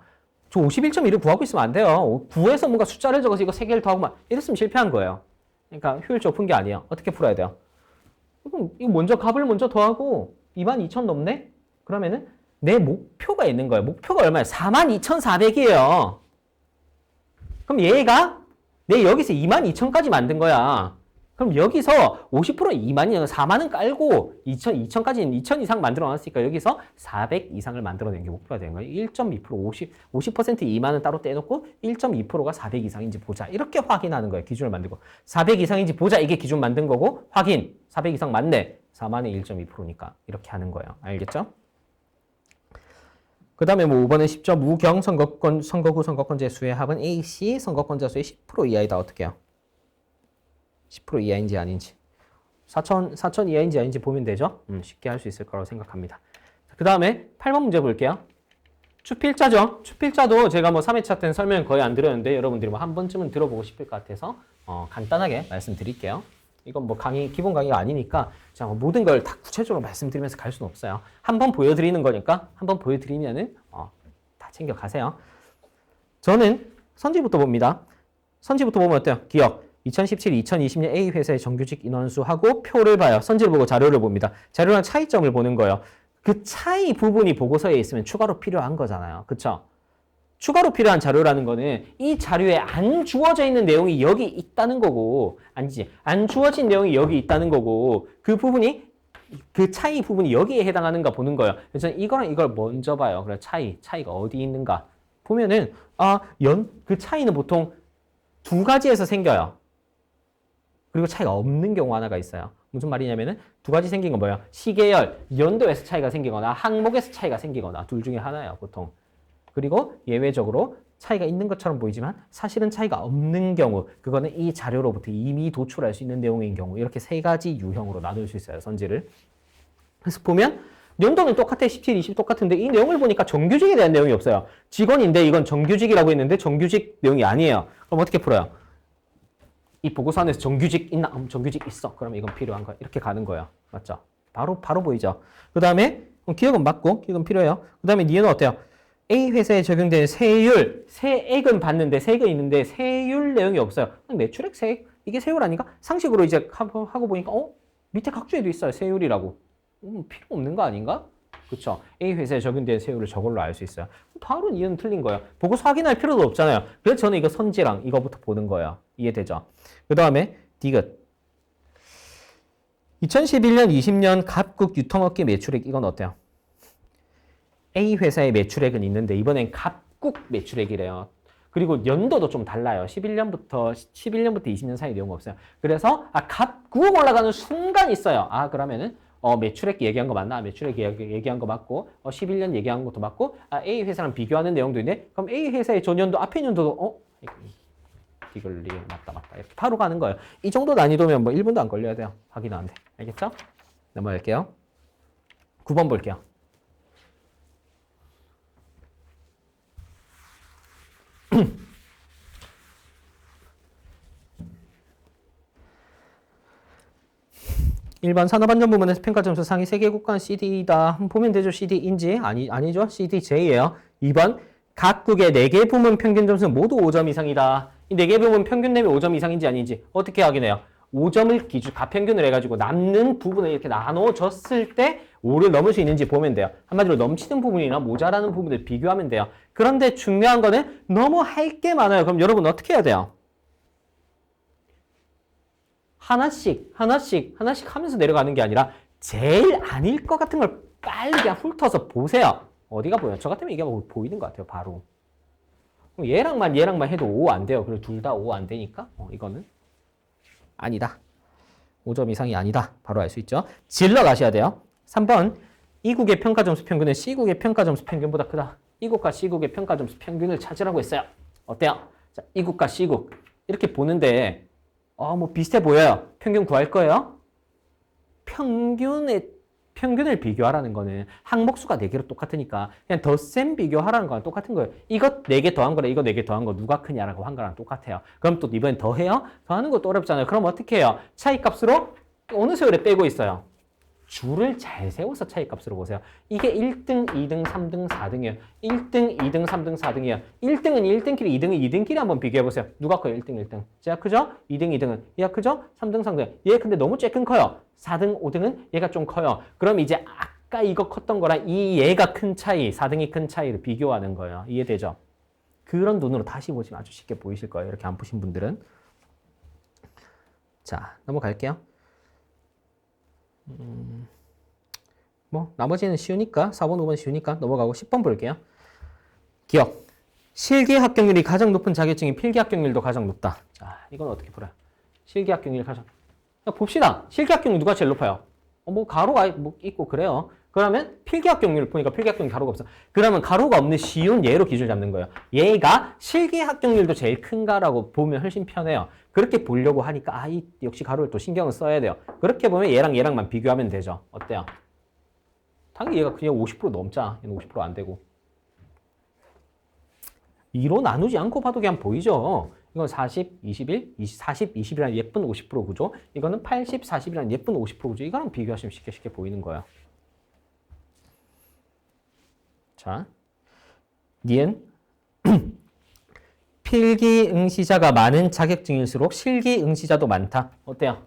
저 51.1을 구하고 있으면 안 돼요. 구해서 뭔가 숫자를 적어서 이거 3개를 더하고만 이랬으면 실패한 거예요. 그러니까 효율적으로 푼 게 아니에요. 어떻게 풀어야 돼요? 이거 값을 먼저 더하고 22,000 넘네? 그러면은 내 목표가 있는 거예요. 목표가 얼마예요? 42,400이에요. 그럼 얘가 내 여기서 22,000까지 만든 거야. 그럼 여기서 50% 2만이면 4만은 깔고 2,000까지는 2,000 이상 만들어 놨으니까 여기서 400 이상을 만들어내는 게 목표가 되는 거예요. 1.2% 50% 2만은 따로 떼놓고 1.2%가 400 이상인지 보자. 이렇게 확인하는 거예요. 기준을 만들고. 400 이상인지 보자. 이게 기준 만든 거고 확인. 400 이상 맞네. 4만의 1.2%니까 이렇게 하는 거예요. 알겠죠? 그 다음에 뭐 5번은 10점. 무경 선거구 선거권자의 수의 합은 A씨 선거권자 수의 10% 이하이다. 어떻게 해요? 10% 이하인지 아닌지 4천 이하인지 아닌지 보면 되죠. 쉽게 할 수 있을 거라고 생각합니다. 그 다음에 8번 문제 볼게요. 추필자죠. 추필자도 제가 뭐 3회차 때는 설명 거의 안 드렸는데 여러분들이 뭐 한 번쯤은 들어보고 싶을 것 같아서 간단하게 말씀드릴게요. 이건 뭐 기본 강의가 아니니까 제가 뭐 모든 걸 다 구체적으로 말씀드리면서 갈 수는 없어요. 한 번 보여드리는 거니까 한 번 보여드리면은 다 챙겨가세요. 저는 선지부터 봅니다. 선지부터 보면 어때요? 기억. 2017, 2020년 A 회사의 정규직 인원수하고 표를 봐요. 선지를 보고 자료를 봅니다. 자료랑 차이점을 보는 거예요. 그 차이 부분이 보고서에 있으면 추가로 필요한 거잖아요. 그쵸? 추가로 필요한 자료라는 거는 이 자료에 안 주어져 있는 내용이 여기 있다는 거고, 아니지, 안 주어진 내용이 여기 있다는 거고, 그 차이 부분이 여기에 해당하는가 보는 거예요. 그래서 이거랑 이걸 먼저 봐요. 그래, 차이가 어디 있는가. 보면은, 그 차이는 보통 두 가지에서 생겨요. 그리고 차이가 없는 경우 하나가 있어요. 무슨 말이냐면은 두 가지 생긴 건 뭐예요? 시계열, 연도에서 차이가 생기거나 항목에서 차이가 생기거나 둘 중에 하나예요, 보통. 그리고 예외적으로 차이가 있는 것처럼 보이지만 사실은 차이가 없는 경우, 그거는 이 자료로부터 이미 도출할 수 있는 내용인 경우, 이렇게 세 가지 유형으로 나눌 수 있어요, 선지를. 그래서 보면 연도는 똑같아, 17, 20 똑같은데 이 내용을 보니까 정규직에 대한 내용이 없어요. 직원인데 이건 정규직이라고 했는데 정규직 내용이 아니에요. 그럼 어떻게 풀어요? 이 보고서 안에서 정규직 있나? 정규직 있어. 그러면 이건 필요한 거야. 이렇게 가는 거예요. 맞죠? 바로 보이죠? 그 다음에 기억은 맞고, 기억은 필요해요. 그 다음에 니은은 어때요? A 회사에 적용되는 세율, 세액은 봤는데, 세액은 있는데 세율 내용이 없어요. 매출액, 세액, 이게 세율 아닌가? 상식으로 이제 하고 보니까 밑에 각주에도 있어요. 세율이라고. 필요 없는 거 아닌가? 그쵸? A 회사에 적용된 세율을 저걸로 알 수 있어요. 바로 니은 틀린 거예요. 보고서 확인할 필요도 없잖아요. 그래서 저는 이거 선지랑 이거부터 보는 거예요. 이해되죠? 그 다음에 디귿. 2011년, 20년 갑국 유통업계 매출액 이건 어때요? A 회사의 매출액은 있는데 이번엔 갑국 매출액이래요. 그리고 연도도 좀 달라요. 11년부터 20년 사이 내용 없어요. 그래서 갑국 올라가는 순간 있어요. 그러면은 매출액 얘기한 거 맞나? 매출액 얘기한 거 맞고 11년 얘기한 것도 맞고 A 회사랑 비교하는 내용도 있네. 그럼 A 회사의 전년도 앞에 년도도 이걸 맞다 이렇게 바로 가는 거예요. 이 정도 난이도면 뭐 1분도 안 걸려야 돼요. 확인하는데. 알겠죠? 넘어갈게요. 9번 볼게요. 일반 산업안전부문에서 평가점수 상위 3개 국가는 CD다. 한번 보면 되죠. CD인지? 아니죠. CDJ예요. 2번 각국의 4개 부문 평균 점수는 모두 5점 이상이다. 이 4개 부문 평균 내면 5점 이상인지 아닌지 어떻게 확인해요? 5점을 기준 가평균을 해가지고 남는 부분을 이렇게 나눠줬을 때 5를 넘을 수 있는지 보면 돼요. 한마디로 넘치는 부분이나 모자라는 부분을 비교하면 돼요. 그런데 중요한 거는 너무 할 게 많아요. 그럼 여러분 어떻게 해야 돼요? 하나씩 하면서 내려가는 게 아니라 제일 아닐 것 같은 걸 빨리 그냥 훑어서 보세요. 어디가 보여요? 저 같으면 이게 보이는 것 같아요. 바로. 얘랑만 해도 5 안 돼요. 그리고 둘 다 5 안 되니까 이거는 아니다. 5점 이상이 아니다. 바로 알 수 있죠. 질러 가셔야 돼요. 3번 이국의 평가점수 평균은 C국의 평가점수 평균보다 크다. 이국과 C국의 평가점수 평균을 찾으라고 했어요. 어때요? 자, 이국과 C국 이렇게 보는데 뭐 비슷해 보여요. 평균 구할 거예요. 평균을 비교하라는 거는 항목수가 4개로 똑같으니까 그냥 덧셈 비교하라는 거랑 똑같은 거예요. 이것 4개 더한 거랑 이거 4개 더한 거 누가 크냐라고 한 거랑 똑같아요. 그럼 또 이번엔 더해요? 더하는 것도 어렵잖아요. 그럼 어떻게 해요? 차이값으로 어느 세월에 빼고 있어요? 줄을 잘 세워서 차이값으로 보세요. 이게 1등, 2등, 3등, 4등이에요. 1등, 2등, 3등, 4등이에요. 1등은 1등끼리, 2등은 2등끼리 한번 비교해보세요. 누가 커요? 1등, 1등. 얘가 크죠? 2등, 2등은. 얘가 크죠? 3등, 3등. 얘 근데 너무 쬐끔 커요. 4등, 5등은 얘가 좀 커요. 그럼 이제 아까 이거 컸던 거랑 이 얘가 큰 차이, 4등이 큰 차이를 비교하는 거예요. 이해되죠? 그런 눈으로 다시 보시면 아주 쉽게 보이실 거예요. 이렇게 안 보신 분들은. 자, 넘어갈게요. 나머지는 쉬우니까 4번, 5번 쉬우니까 넘어가고 10번 볼게요. 기억. 실기 합격률이 가장 높은 자격증이 필기 합격률도 가장 높다. 자, 이건 어떻게 풀어요? 실기 합격률이 가장. 봅시다. 실기 합격률 누가 제일 높아요? 가로가 있고 그래요. 그러면 필기 합격률 보니까 필기 합격률 가로가 없어. 그러면 가로가 없는 쉬운 얘로 기준을 잡는 거예요. 얘가 실기 합격률도 제일 큰가라고 보면 훨씬 편해요. 그렇게 보려고 하니까 역시 가로를 또 신경을 써야 돼요. 그렇게 보면 얘랑만 비교하면 되죠. 어때요? 당연히 얘가 그냥 50% 넘자. 얘는 50% 안 되고. 2로 나누지 않고 봐도 그냥 보이죠. 이건 40, 21, 40, 20이라는 예쁜 50% 구조. 이거는 80, 40이라는 예쁜 50% 구조. 이거랑 비교하시면 쉽게 보이는 거예요. 자, 니은 필기 응시자가 많은 자격증일수록 실기 응시자도 많다. 어때요?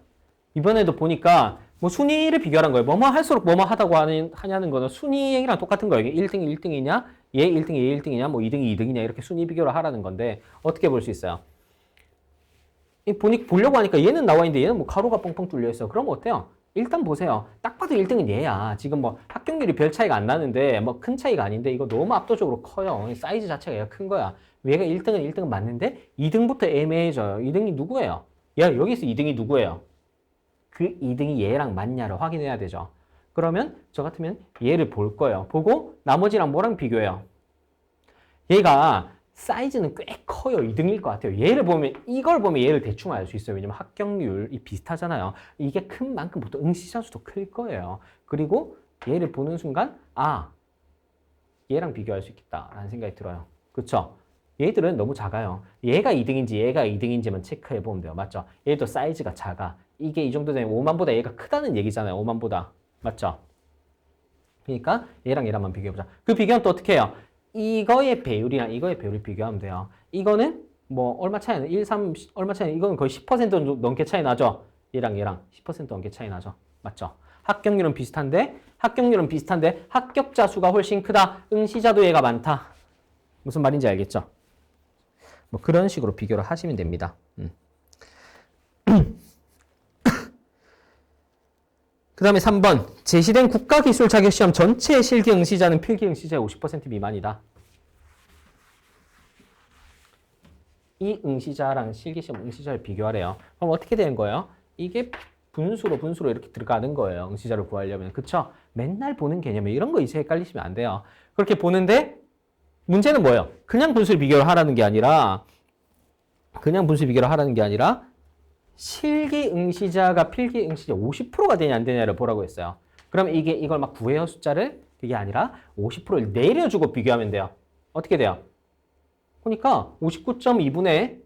이번에도 보니까 순위를 비교하는 거예요. 뭐뭐 할수록 뭐뭐 하다고 하냐는 거는 순위 얘기랑 똑같은 거예요. 1등이 1등이냐, 얘 1등이 얘 1등이냐, 2등이 2등이냐 이렇게 순위 비교를 하라는 건데 어떻게 볼 수 있어요? 보려고 하니까 얘는 나와 있는데 얘는 가로가 뻥뻥 뚫려 있어. 그럼 어때요? 일단 보세요. 딱 봐도 1등은 얘야. 지금 합격률이 별 차이가 안 나는데 큰 차이가 아닌데 이거 너무 압도적으로 커요. 사이즈 자체가 얘가 큰 거야. 얘가 1등은 맞는데 2등부터 애매해져요. 2등이 누구예요? 여기서 2등이 누구예요? 그 2등이 얘랑 맞냐를 확인해야 되죠. 그러면 저 같으면 얘를 볼 거예요. 보고 나머지랑 뭐랑 비교해요? 얘가 사이즈는 꽤 커요. 2등일 것 같아요. 이걸 보면 얘를 대충 알 수 있어요. 왜냐면 합격률이 비슷하잖아요. 이게 큰 만큼 보통 응시자 수도 클 거예요. 그리고 얘를 보는 순간 얘랑 비교할 수 있겠다라는 생각이 들어요. 그렇죠? 얘들은 너무 작아요. 얘가 2등인지 얘가 2등인지만 체크해 보면 돼요. 맞죠? 얘도 사이즈가 작아. 이게 이 정도 되면 5만보다 얘가 크다는 얘기잖아요. 5만보다. 맞죠? 그러니까 얘랑만 비교해보자. 그 비교는 또 어떻게 해요? 이거의 배율이랑 이거의 배율을 비교하면 돼요. 이거는 얼마 차이 나요? 1, 3, 얼마 차이 나요? 이거는 거의 10% 넘게 차이 나죠? 얘랑 10% 넘게 차이 나죠? 맞죠? 합격률은 비슷한데 합격자 수가 훨씬 크다. 응시자도 얘가 많다. 무슨 말인지 알겠죠? 그런 식으로 비교를 하시면 됩니다. 그 다음에 3번. 제시된 국가기술 자격시험 전체 실기 응시자는 필기 응시자의 50% 미만이다. 이 응시자랑 실기시험 응시자를 비교하래요. 그럼 어떻게 되는 거예요? 이게 분수로 이렇게 들어가는 거예요. 응시자를 구하려면. 그쵸? 맨날 보는 개념이 이런 거 이제 헷갈리시면 안 돼요. 그렇게 보는데 문제는 뭐예요? 그냥 분수 비교를 하라는 게 아니라 실기 응시자가 필기 응시자 50%가 되냐 안 되냐를 보라고 했어요. 그럼 이걸 막 구해요 숫자를? 그게 아니라 50%를 내려주고 비교하면 돼요. 어떻게 돼요? 그러니까 59.2분의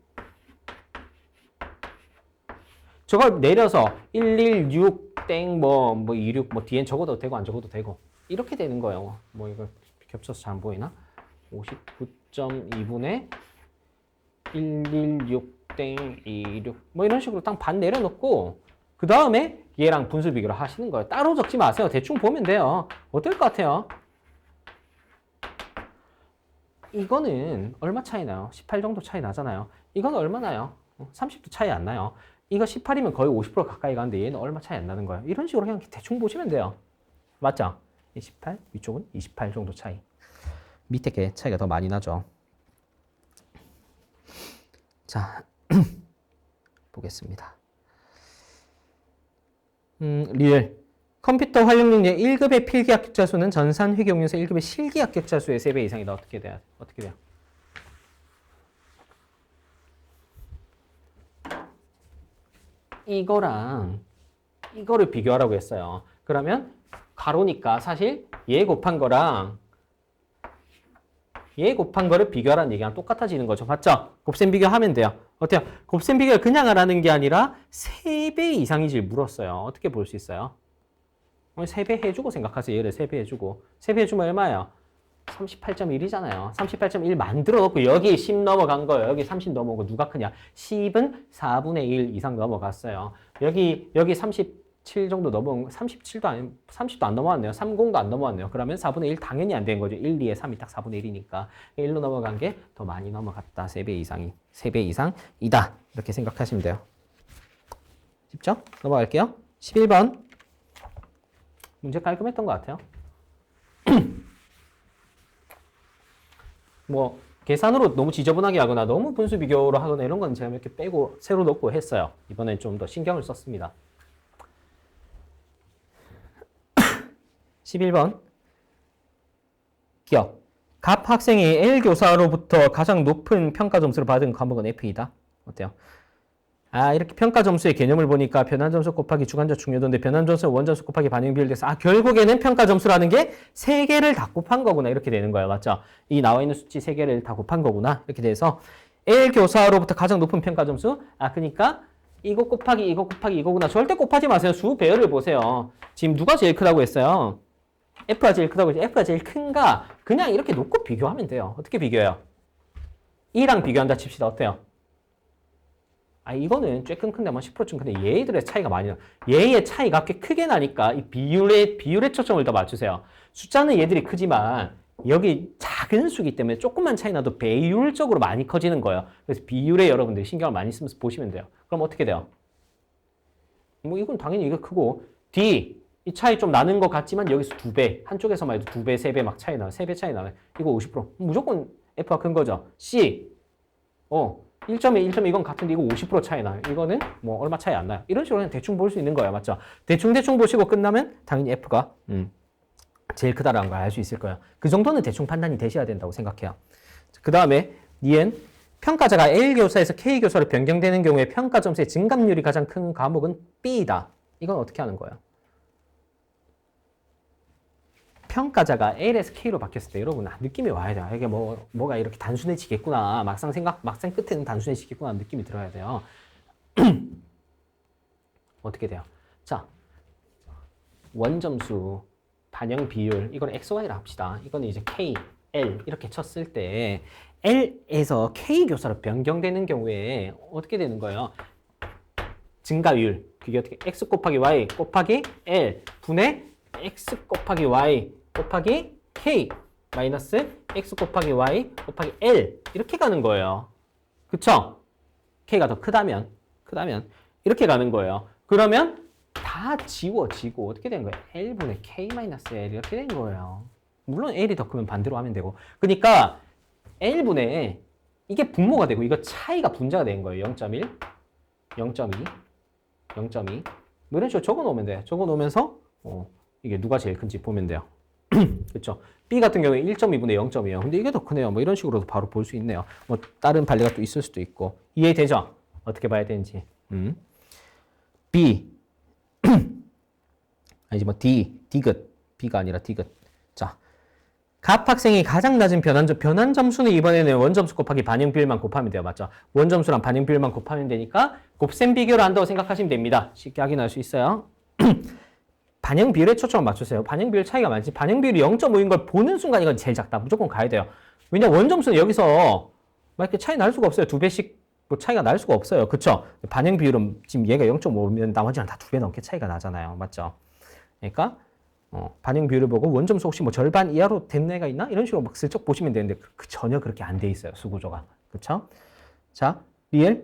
저걸 내려서 116 땡 뭐 26 뭐 뒤엔 적어도 되고 안 적어도 되고 이렇게 되는 거예요. 뭐 이거 겹쳐서 잘 안 보이나? 59.2분의 116 땡 26 뭐 이런 식으로 딱 반 내려놓고 그 다음에 얘랑 분수 비교를 하시는 거예요. 따로 적지 마세요. 대충 보면 돼요. 어떨 것 같아요? 이거는 얼마 차이 나요? 18 정도 차이 나잖아요. 이건 얼마 나요? 30도 차이 안 나요. 이거 18이면 거의 50% 가까이 가는데 얘는 얼마 차이 안 나는 거예요. 이런 식으로 그냥 대충 보시면 돼요. 맞죠? 18, 위쪽은 28 정도 차이. 밑에 게 차이가 더 많이 나죠. 자, 보겠습니다. 리을. 컴퓨터 활용 능력 1급의 필기 합격자 수는 전산 회계 용에서 1급의 실기 합격자 수의 3배 이상이다. 어떻게 돼요? 어떻게 돼요? 이거랑 이거를 비교하라고 했어요. 그러면 가로니까 사실 얘 곱한 거랑 얘 곱한 거를 비교하라는 얘기랑 똑같아지는 거죠. 맞죠? 곱셈 비교하면 돼요. 어때요? 곱셈 비교를 그냥 하라는 게 아니라 3배 이상인지 물었어요. 어떻게 볼 수 있어요? 3배 해주고 생각하세요. 얘를 3배 해주고. 3배 해주면 얼마예요? 38.1이잖아요. 38.1 만들어 놓고 여기 10 넘어간 거예요. 여기 30 넘어간 거 누가 크냐? 10은 4분의 1 이상 넘어갔어요. 여기 37 정도 넘어온 37도 아니 30도 안 넘어왔네요. 30도 안 넘어왔네요. 그러면 4분의 1 당연히 안 된 거죠. 1, 2에 3이 딱 4분의 1이니까 1로 넘어간 게 더 많이 넘어갔다. 3배 이상이다. 이렇게 생각하시면 돼요. 쉽죠? 넘어갈게요. 11번. 문제 깔끔했던 것 같아요. 뭐 계산으로 너무 지저분하게 하거나 너무 분수 비교로 하거나 이런 건 제가 몇 개 빼고 새로 넣고 했어요. 이번엔 좀 더 신경을 썼습니다. 11번 기억. 갑 학생이 L 교사로부터 가장 높은 평가 점수를 받은 과목은 F이다. 어때요? 이렇게 평가 점수의 개념을 보니까 변환 점수 곱하기 주관적 중요도인데 변환 점수 원점수 곱하기 반영 비율 돼서 결국에는 평가 점수라는 게 3개를 다 곱한 거구나 이렇게 되는 거예요. 맞죠? 이 나와 있는 수치 3개를 다 곱한 거구나 이렇게 돼서 L 교사로부터 가장 높은 평가 점수 그러니까 이거 곱하기 이거구나. 절대 곱하지 마세요. 수 배열을 보세요. 지금 누가 제일 크다고 했어요? F가 제일 크다고 했죠. F가 제일 큰가? 그냥 이렇게 놓고 비교하면 돼요. 어떻게 비교해요? 2랑 비교한다 칩시다. 어때요? 이거는 조금 큰데 뭐 10%쯤 큰데 얘들의 차이가 많이 나. 얘의 차이가 꽤 크게 나니까 이 비율에 초점을 더 맞추세요. 숫자는 얘들이 크지만 여기 작은 수기 때문에 조금만 차이 나도 배율적으로 많이 커지는 거예요. 그래서 비율에 여러분들이 신경을 많이 쓰면서 보시면 돼요. 그럼 어떻게 돼요? 뭐 이건 당연히 이거 크고 D 이 차이 좀 나는 것 같지만 여기서 2배 한쪽에서만 해도 2배, 3배 막 차이 나요. 3배 차이 나요. 이거 50% 무조건 F가 큰 거죠. C 1.2 이건 같은데 이거 50% 차이 나요. 이거는 뭐 얼마 차이 안 나요. 이런 식으로 그냥 대충 볼 수 있는 거예요. 맞죠? 대충 보시고 끝나면 당연히 F가 제일 크다라는 걸 알 수 있을 거예요. 그 정도는 대충 판단이 되셔야 된다고 생각해요. 그 다음에 니은 평가자가 A 교사에서 K 교사로 변경되는 경우에 평가 점수의 증감률이 가장 큰 과목은 B이다. 이건 어떻게 하는 거예요? 평가자가 L에서 K로 바뀌었을 때 여러분 느낌이 와야 돼요. 이게 뭐가 이렇게 단순해지겠구나. 막상 끝에는 단순해지겠구나 느낌이 들어야 돼요. 어떻게 돼요? 자, 원점수, 반영 비율, 이건 XY라 합시다. 이거는 이제 K, L 이렇게 쳤을 때 L에서 K 교사로 변경되는 경우에 어떻게 되는 거예요? 증가율, 그게 어떻게 X 곱하기 Y 곱하기 L 분의 X 곱하기 Y 곱하기 K 마이너스 X 곱하기 Y 곱하기 L 이렇게 가는 거예요. 그쵸? K가 더 크다면 이렇게 가는 거예요. 그러면 다 지워지고 어떻게 된 거예요? L분의 K 마이너스 L 이렇게 된 거예요. 물론 L이 더 크면 반대로 하면 되고 그러니까 L분의 이게 분모가 되고 이거 차이가 분자가 된 거예요. 0.1, 0.2, 0.2 뭐 이런 식으로 적어 놓으면 돼. 적어 놓으면서 이게 누가 제일 큰지 보면 돼요. 그렇죠? B 같은 경우에 1.2분의 0.2예요. 근데 이게 더 크네요. 뭐 이런 식으로도 바로 볼 수 있네요. 뭐 다른 판례가 또 있을 수도 있고. 이해되죠? 어떻게 봐야 되는지. B 아니지 뭐 D, D긋. B가 아니라 D긋. 자, 각 학생이 가장 낮은 변환 점수는 이번에는 원점수 곱하기 반영 비율만 곱하면 돼요. 맞죠? 원점수랑 반영 비율만 곱하면 되니까 곱셈 비교를 한다고 생각하시면 됩니다. 쉽게 확인할 수 있어요. 반영 비율에 초점을 맞추세요. 반영 비율 차이가 많지. 반영 비율이 0.5인 걸 보는 순간 이건 제일 작다. 무조건 가야 돼요. 왜냐 원점수는 여기서 막 이렇게 차이 날 수가 없어요. 2배씩 뭐 차이가 날 수가 없어요. 그쵸? 반영 비율은 지금 얘가 0.5면 나머지는 다 2배 넘게 차이가 나잖아요. 맞죠? 그러니까 반영 비율을 보고 원점수 혹시 뭐 절반 이하로 된 애가 있나? 이런 식으로 막 슬쩍 보시면 되는데 전혀 그렇게 안 돼 있어요. 수구조가. 그쵸? 자, 리엘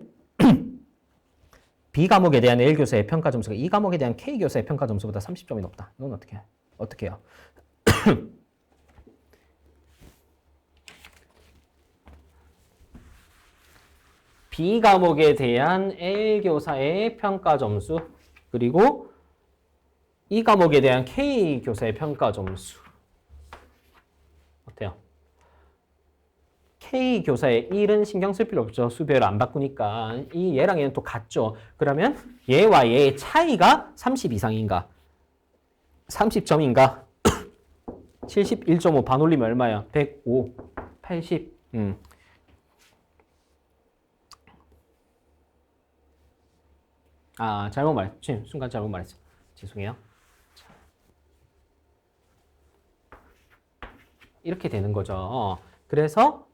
B 과목에 대한 L 교사의 평가 점수가 이 과목에 대한 K 교사의 평가 점수보다 30점이 높다. 이건 어떻게 해요? B 과목에 대한 L 교사의 평가 점수 그리고 이 과목에 대한 K 교사의 평가 점수 어때요? K 교사의 1은 신경 쓸 필요 없죠. 수배를 안 바꾸니까. 얘랑 얘는 또 같죠. 그러면 얘와 얘의 차이가 30 이상인가? 30점인가? 71.5 반올리면 얼마야? 105, 80. 잘못 말했지. 순간 잘못 말했어. 죄송해요. 이렇게 되는 거죠. 그래서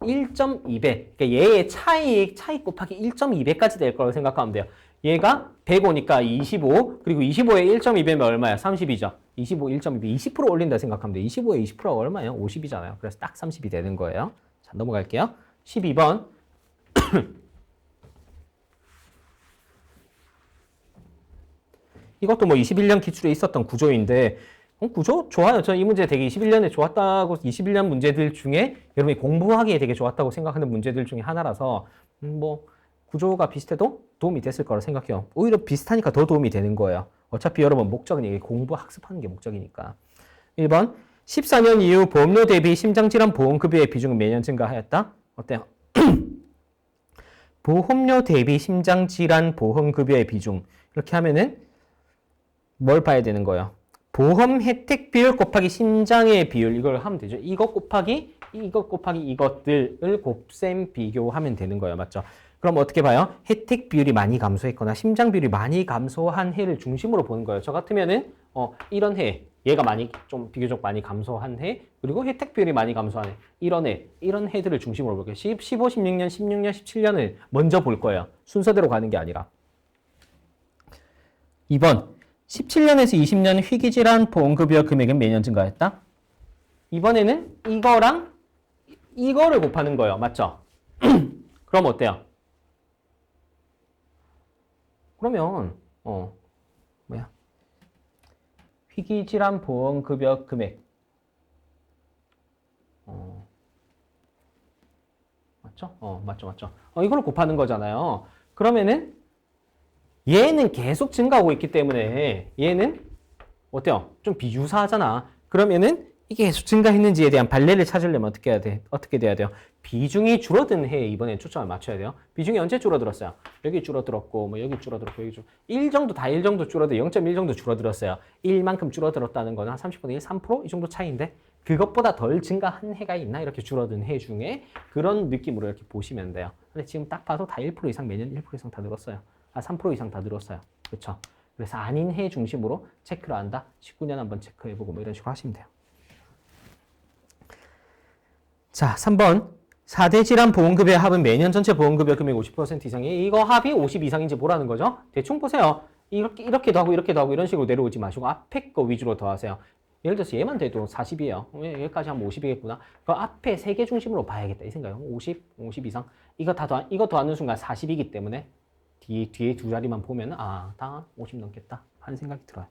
1.2배. 그러니까 얘의 차이 곱하기 1.2배까지 될 거라고 생각하면 돼요. 얘가 105니까 25, 그리고 25에 1.2배면 얼마야? 30이죠. 25, 1.2배, 20% 올린다 생각하면 돼요. 25에 20%가 얼마예요? 50이잖아요. 그래서 딱 30이 되는 거예요. 자, 넘어갈게요. 12번. 이것도 뭐 21년 기출에 있었던 구조인데 구조 좋아요. 저 이 문제 되게 21년에 좋았다고 21년 문제들 중에 여러분이 공부하기에 되게 좋았다고 생각하는 문제들 중에 하나라서 뭐 구조가 비슷해도 도움이 됐을 거라 생각해요. 오히려 비슷하니까 더 도움이 되는 거예요. 어차피 여러분 목적은 이게 공부 학습하는 게 목적이니까. 1번 14년 이후 보험료 대비 심장질환 보험급여의 비중은 매년 증가하였다. 어때요? 보험료 대비 심장질환 보험급여의 비중 이렇게 하면은 뭘 봐야 되는 거예요? 보험 혜택 비율 곱하기 신장의 비율 이걸 하면 되죠. 이것 곱하기 이것들을 곱셈 비교하면 되는 거예요. 맞죠? 그럼 어떻게 봐요? 혜택 비율이 많이 감소했거나 심장 비율이 많이 감소한 해를 중심으로 보는 거예요. 저 같으면은 이런 해 얘가 좀 비교적 많이 감소한 해 그리고 혜택 비율이 많이 감소한 해 이런 해들을 중심으로 볼게요. 15, 16년, 16년, 17년을 먼저 볼 거예요. 순서대로 가는 게 아니라. 2번 17년에서 20년 희귀질환 보험급여 금액은 매년 증가했다. 이번에는 이거랑 이거를 곱하는 거예요. 맞죠? 그럼 어때요? 그러면 희귀질환 보험급여 금액 맞죠? 맞죠. 이걸 곱하는 거잖아요. 그러면은 얘는 계속 증가하고 있기 때문에 얘는 어때요? 좀 비유사하잖아. 그러면은 이게 계속 증가했는지에 대한 발레를 찾으려면 어떻게 해야 돼? 어떻게 돼야 돼요? 비중이 줄어든 해에 이번에 초점을 맞춰야 돼요. 비중이 언제 줄어들었어요? 여기 줄어들었고 뭐 여기 줄어들었고 여기 1 정도 다 1 정도 줄어들 0.1 정도 줄어들었어요. 1만큼 줄어들었다는 거는 한 30분의 1, 3%? 이 정도 차이인데 그것보다 덜 증가한 해가 있나? 이렇게 줄어든 해 중에 그런 느낌으로 이렇게 보시면 돼요. 근데 지금 딱 봐도 다 1% 이상 매년 1% 이상 다 늘었어요. 3% 이상 다 늘었어요. 그렇죠? 그래서 아닌 해 중심으로 체크를 한다. 19년 한번 체크해보고 뭐 이런 식으로 하시면 돼요. 자, 3번. 4대 질환 보험급여 합은 매년 전체 보험급여 금액 50% 이상이 이거 합이 50 이상인지 보라는 거죠. 대충 보세요. 이렇게도 하고 이렇게도 하고 이런 식으로 내려오지 마시고 앞에 거 위주로 더하세요. 예를 들어서 얘만 돼도 40이에요. 여기까지 하면 50이겠구나. 그 앞에 3개 중심으로 봐야겠다. 이 생각이에요. 50 이상. 이거 더하는 순간 40이기 때문에 뒤에 두 자리만 보면 다 50 넘겠다 하는 생각이 들어요.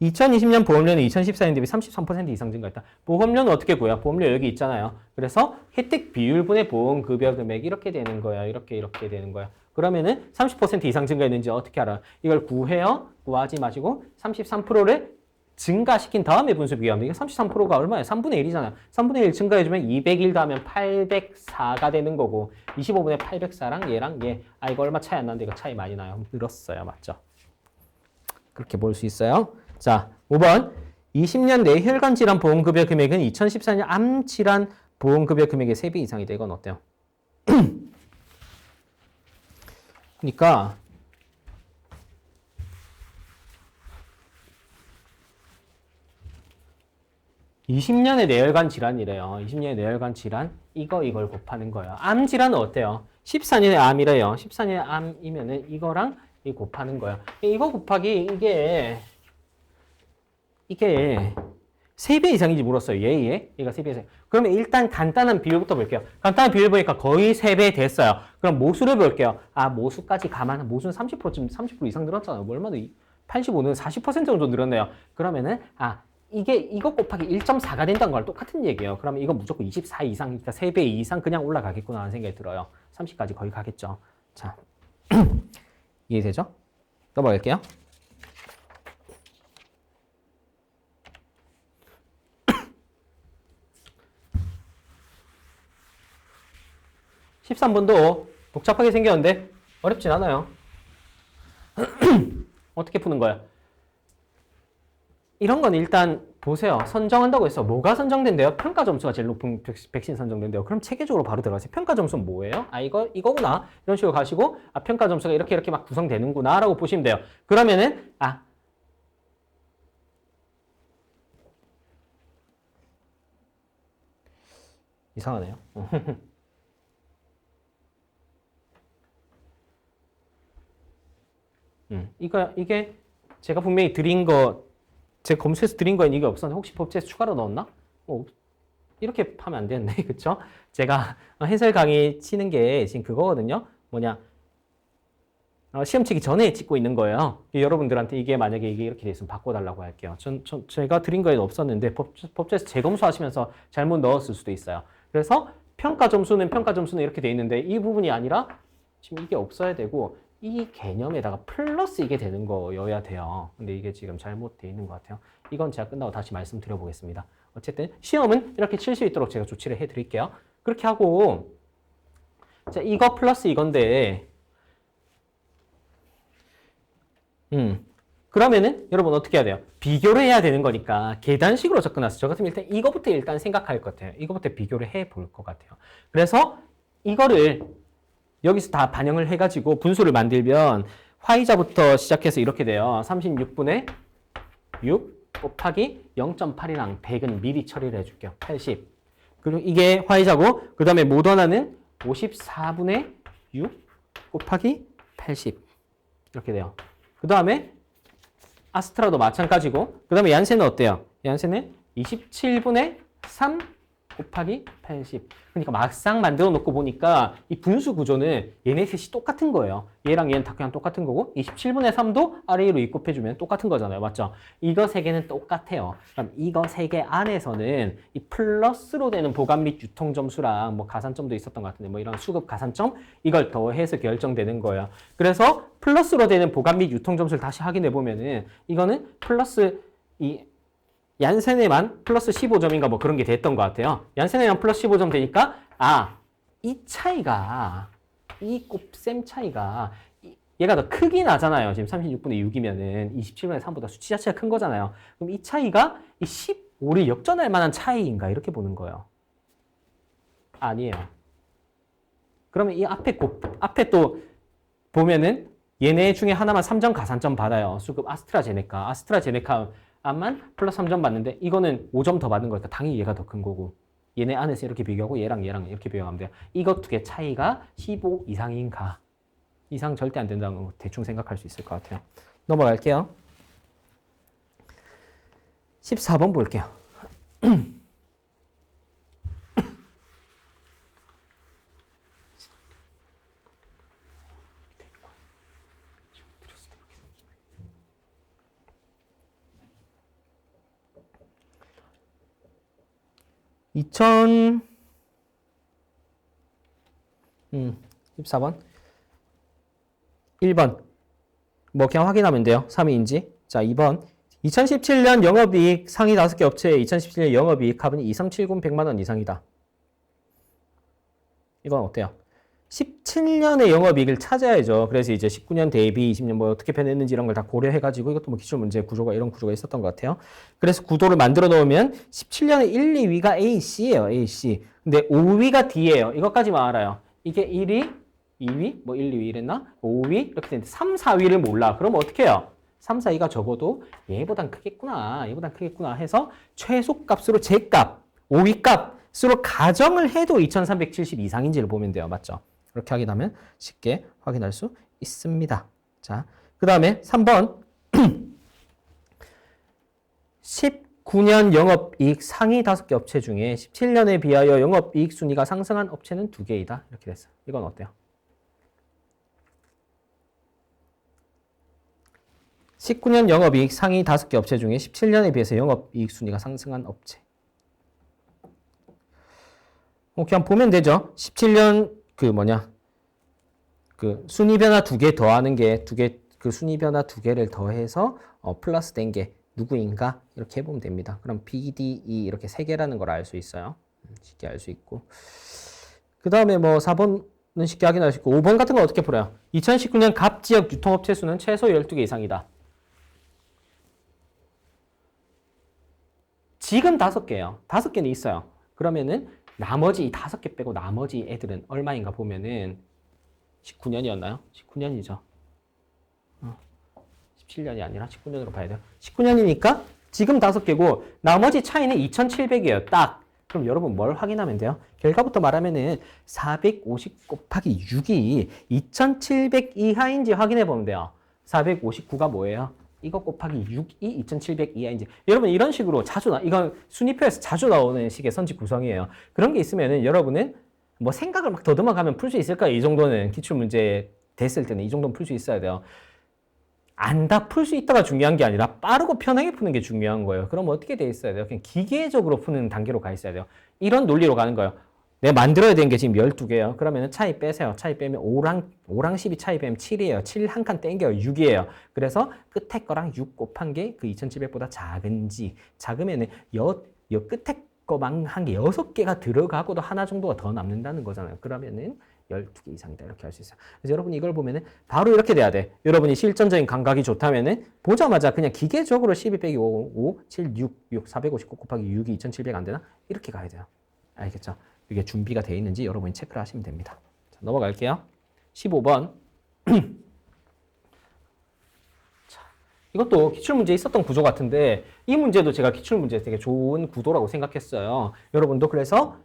2020년 보험료는 2014년 대비 33% 이상 증가했다. 보험료는 어떻게 구해요? 보험료 여기 있잖아요. 그래서 혜택 비율분의 보험급여 금액 이렇게 되는 거야. 이렇게 되는 거야. 그러면은 30% 이상 증가했는지 어떻게 알아? 이걸 구해요. 구하지 마시고 33%를 증가시킨 다음에 분수 비교하면 이게 33%가 얼마야? 3분의 1이잖아. 3분의 1 증가해주면 201 더하면 804가 되는 거고 25분의 804랑 얘랑 얘. 아 이거 얼마 차이 안 나는데 이거 차이 많이 나요. 늘었어요. 맞죠? 그렇게 볼 수 있어요. 자, 5번. 20년 내 혈관 질환 보험급여 금액은 2014년 암 질환 보험급여 금액의 3배 이상이다. 이건 어때요? 그러니까 20년의 뇌혈관 질환이래요. 20년의 뇌혈관 질환 이걸 곱하는 거예요. 암 질환은 어때요? 14년의 암이래요. 14년의 암이면은 이거랑 이 곱하는 거예요. 이거 곱하기 이게 3배 이상인지 물었어요. 얘가 3배 이상. 그러면 일단 간단한 비율부터 볼게요. 간단한 비율 보니까 거의 3배 됐어요. 그럼 모수를 볼게요. 아, 모수까지 감안한 모수는 30% 이상 늘었잖아요. 뭐 얼마나 85는 40% 정도 늘었네요. 그러면은 이거 곱하기 1.4가 된다는 걸 똑같은 얘기예요. 그러면 이건 무조건 24 이상, 그러니까 3배 이상 그냥 올라가겠구나 하는 생각이 들어요. 30까지 거의 가겠죠. 자, 이해되죠? 넘어갈게요. (13번도) 복잡하게 생겼는데 어렵진 않아요. 어떻게 푸는 거야? 이런 건 일단 보세요. 선정한다고 해서 뭐가 선정된대요? 평가 점수가 제일 높은 백신 선정된대요. 그럼 체계적으로 바로 들어가세요. 평가 점수는 뭐예요? 아, 이거구나. 이런 식으로 가시고, 아, 평가 점수가 이렇게 막 구성되는구나. 라고 보시면 돼요. 그러면은, 이상하네요. 이게 제가 분명히 제가 검수해서 드린 거엔 이게 없었는데 혹시 법제에서 추가로 넣었나? 이렇게 하면 안 되는데, 그쵸? 제가 해설 강의 치는 게 지금 그거거든요. 시험 치기 전에 찍고 있는 거예요. 여러분들한테 이게 만약에 이게 이렇게 돼 있으면 바꿔달라고 할게요. 제가 드린 거에는 없었는데 법제에서 재검수하시면서 잘못 넣었을 수도 있어요. 그래서 평가 점수는 이렇게 돼 있는데 이 부분이 아니라 지금 이게 없어야 되고 이 개념에다가 플러스 이게 되는 거여야 돼요. 근데 이게 지금 잘못돼 있는 것 같아요. 이건 제가 끝나고 다시 말씀드려 보겠습니다. 어쨌든 시험은 이렇게 칠 수 있도록 제가 조치를 해드릴게요. 그렇게 하고 자, 이거 플러스 이건데 그러면은 여러분 어떻게 해야 돼요? 비교를 해야 되는 거니까 계단식으로 접근하세요. 저 같으면 이거부터 일단 생각할 것 같아요. 이거부터 비교를 해 볼 것 같아요. 그래서 이거를 여기서 다 반영을 해가지고 분수를 만들면 화이자부터 시작해서 이렇게 돼요. 36분의 6 곱하기 0.8이랑 100은 미리 처리를 해줄게요. 80. 그리고 이게 화이자고 그 다음에 모더나는 54분의 6 곱하기 80 이렇게 돼요. 그 다음에 아스트라도 마찬가지고 그 다음에 얀센은 어때요? 얀센은 27분의 3 곱하기 80. 그러니까 막상 만들어 놓고 보니까 이 분수 구조는 얘네 셋이 똑같은 거예요. 얘랑 얘는 다 그냥 똑같은 거고 27분의 3도 아래로 입곱해주면 똑같은 거잖아요. 맞죠? 이거 세 개는 똑같아요. 그럼 이거 세 개 안에서는 이 플러스로 되는 보관 및 유통 점수랑 뭐 가산점도 있었던 것 같은데 뭐 이런 수급 가산점 이걸 더해서 결정되는 거예요. 그래서 플러스로 되는 보관 및 유통 점수를 다시 확인해 보면은 이거는 플러스 얀센에만 플러스 15점인가 뭐 그런 게 됐던 것 같아요. 얀센에만 플러스 15점 되니까 이 차이가 이 곱셈 차이가 얘가 더 크긴 하잖아요. 지금 36분의 6이면은 27분의 3보다 수치 자체가 큰 거잖아요. 그럼 이 차이가 이 15를 역전할 만한 차이인가 이렇게 보는 거예요. 아니에요. 그러면 이 앞에 또 보면은 얘네 중에 하나만 3점 가산점 받아요. 수급 아스트라제네카 암만 플러스 3점 받는데 이거는 5점 더 받는 거니까 당연히 얘가 더 큰 거고 얘네 안에서 이렇게 비교하고 얘랑 이렇게 비교하면 돼요. 이것 두 개 차이가 15 이상인가? 이상 절대 안 된다는 거 대충 생각할 수 있을 것 같아요. 넘어갈게요. 14번 볼게요. 14번. 1번. 뭐 그냥 확인하면 돼요. 3위인지. 자, 2번. 2017년 영업이익 상위 5개 업체의 2017년 영업이익 합은 2379 100만 원 이상이다. 이건 어때요? 17년의 영업이익을 찾아야죠. 그래서 이제 19년 대비 20년 뭐 어떻게 변했는지 이런 걸 다 고려해가지고 이것도 뭐 기출문제 구조가 이런 구조가 있었던 것 같아요. 그래서 구도를 만들어 놓으면 17년에 1, 2위가 A, C예요. A, C. 근데 5위가 D예요. 이것까지만 알아요. 이게 1위, 2위, 뭐 1, 2위 이랬나? 5위 이렇게 되는데 3, 4위를 몰라. 그럼 어떻게 해요? 3, 4위가 적어도 얘보단 크겠구나. 얘보단 크겠구나 해서 최소값으로 J값, 5위 값으로 가정을 해도 2370 이상인지를 보면 돼요. 맞죠? 그렇게 확인하면 쉽게 확인할 수 있습니다. 자, 그 다음에 3번 19년 영업이익 상위 5개 업체 중에 17년에 비하여 영업이익 순위가 상승한 업체는 2개이다. 이렇게 됐어요. 이건 어때요? 19년 영업이익 상위 5개 업체 중에 17년에 비해서 영업이익 순위가 상승한 업체. 그냥 보면 되죠. 17년 그 순위 변화 2개 더하는 게 그 순위 변화 2개를 더해서 플러스 된 게 누구인가 이렇게 해보면 됩니다. 그럼 B, D, E 이렇게 3개라는 걸 알 수 있어요. 쉽게 알 수 있고. 그 다음에 뭐 4번은 쉽게 확인할 수 있고 5번 같은 건 어떻게 풀어요? 2019년 갑 지역 유통업체 수는 최소 12개 이상이다. 지금 5개예요. 5개는 있어요. 그러면은 나머지 이 5개 빼고 나머지 애들은 얼마인가 보면은 19년이었나요? 19년이죠. 17년이 아니라 19년으로 봐야 돼요. 19년이니까 지금 5개고 나머지 차이는 2700이에요. 딱. 그럼 여러분 뭘 확인하면 돼요? 결과부터 말하면은 450 곱하기 6이 2700 이하인지 확인해 보면 돼요. 459가 뭐예요? 이거 곱하기 6이 2700 이하인지. 여러분 이런 식으로 이건 순위표에서 자주 나오는 식의 선지 구성이에요. 그런 게 있으면은 여러분은 뭐 생각을 막 더듬어 가면 풀 수 있을까요? 이 정도는 기출문제 됐을 때는 이 정도는 풀 수 있어야 돼요. 안 다 풀 수 있다가 중요한 게 아니라 빠르고 편하게 푸는 게 중요한 거예요. 그럼 어떻게 돼 있어야 돼요? 그냥 기계적으로 푸는 단계로 가 있어야 돼요. 이런 논리로 가는 거예요. 내가 만들어야 되는 게 지금 12개예요. 그러면 차이 빼세요. 차이 빼면 5랑 10이 차이 빼면 7이에요. 7 한 칸 땡겨요. 6이에요. 그래서 끝에 거랑 6 곱한 게 그 2700보다 작은지 작으면은 끝에 거만 한 게 6개가 들어가고도 하나 정도가 더 남는다는 거잖아요. 그러면은 12개 이상이다. 이렇게 할 수 있어요. 그래서 여러분이 이걸 보면은 바로 이렇게 돼야 돼. 여러분이 실전적인 감각이 좋다면은 보자마자 그냥 기계적으로 12 빼기 5, 7, 6, 459 곱하기 6이 2700 안 되나? 이렇게 가야 돼요. 알겠죠? 이게 준비가 되어 있는지 여러분이 체크를 하시면 됩니다. 자, 넘어갈게요. 15번. 이것도 기출문제에 있었던 구조 같은데 이 문제도 제가 기출문제에 되게 좋은 구도라고 생각했어요. 여러분도 그래서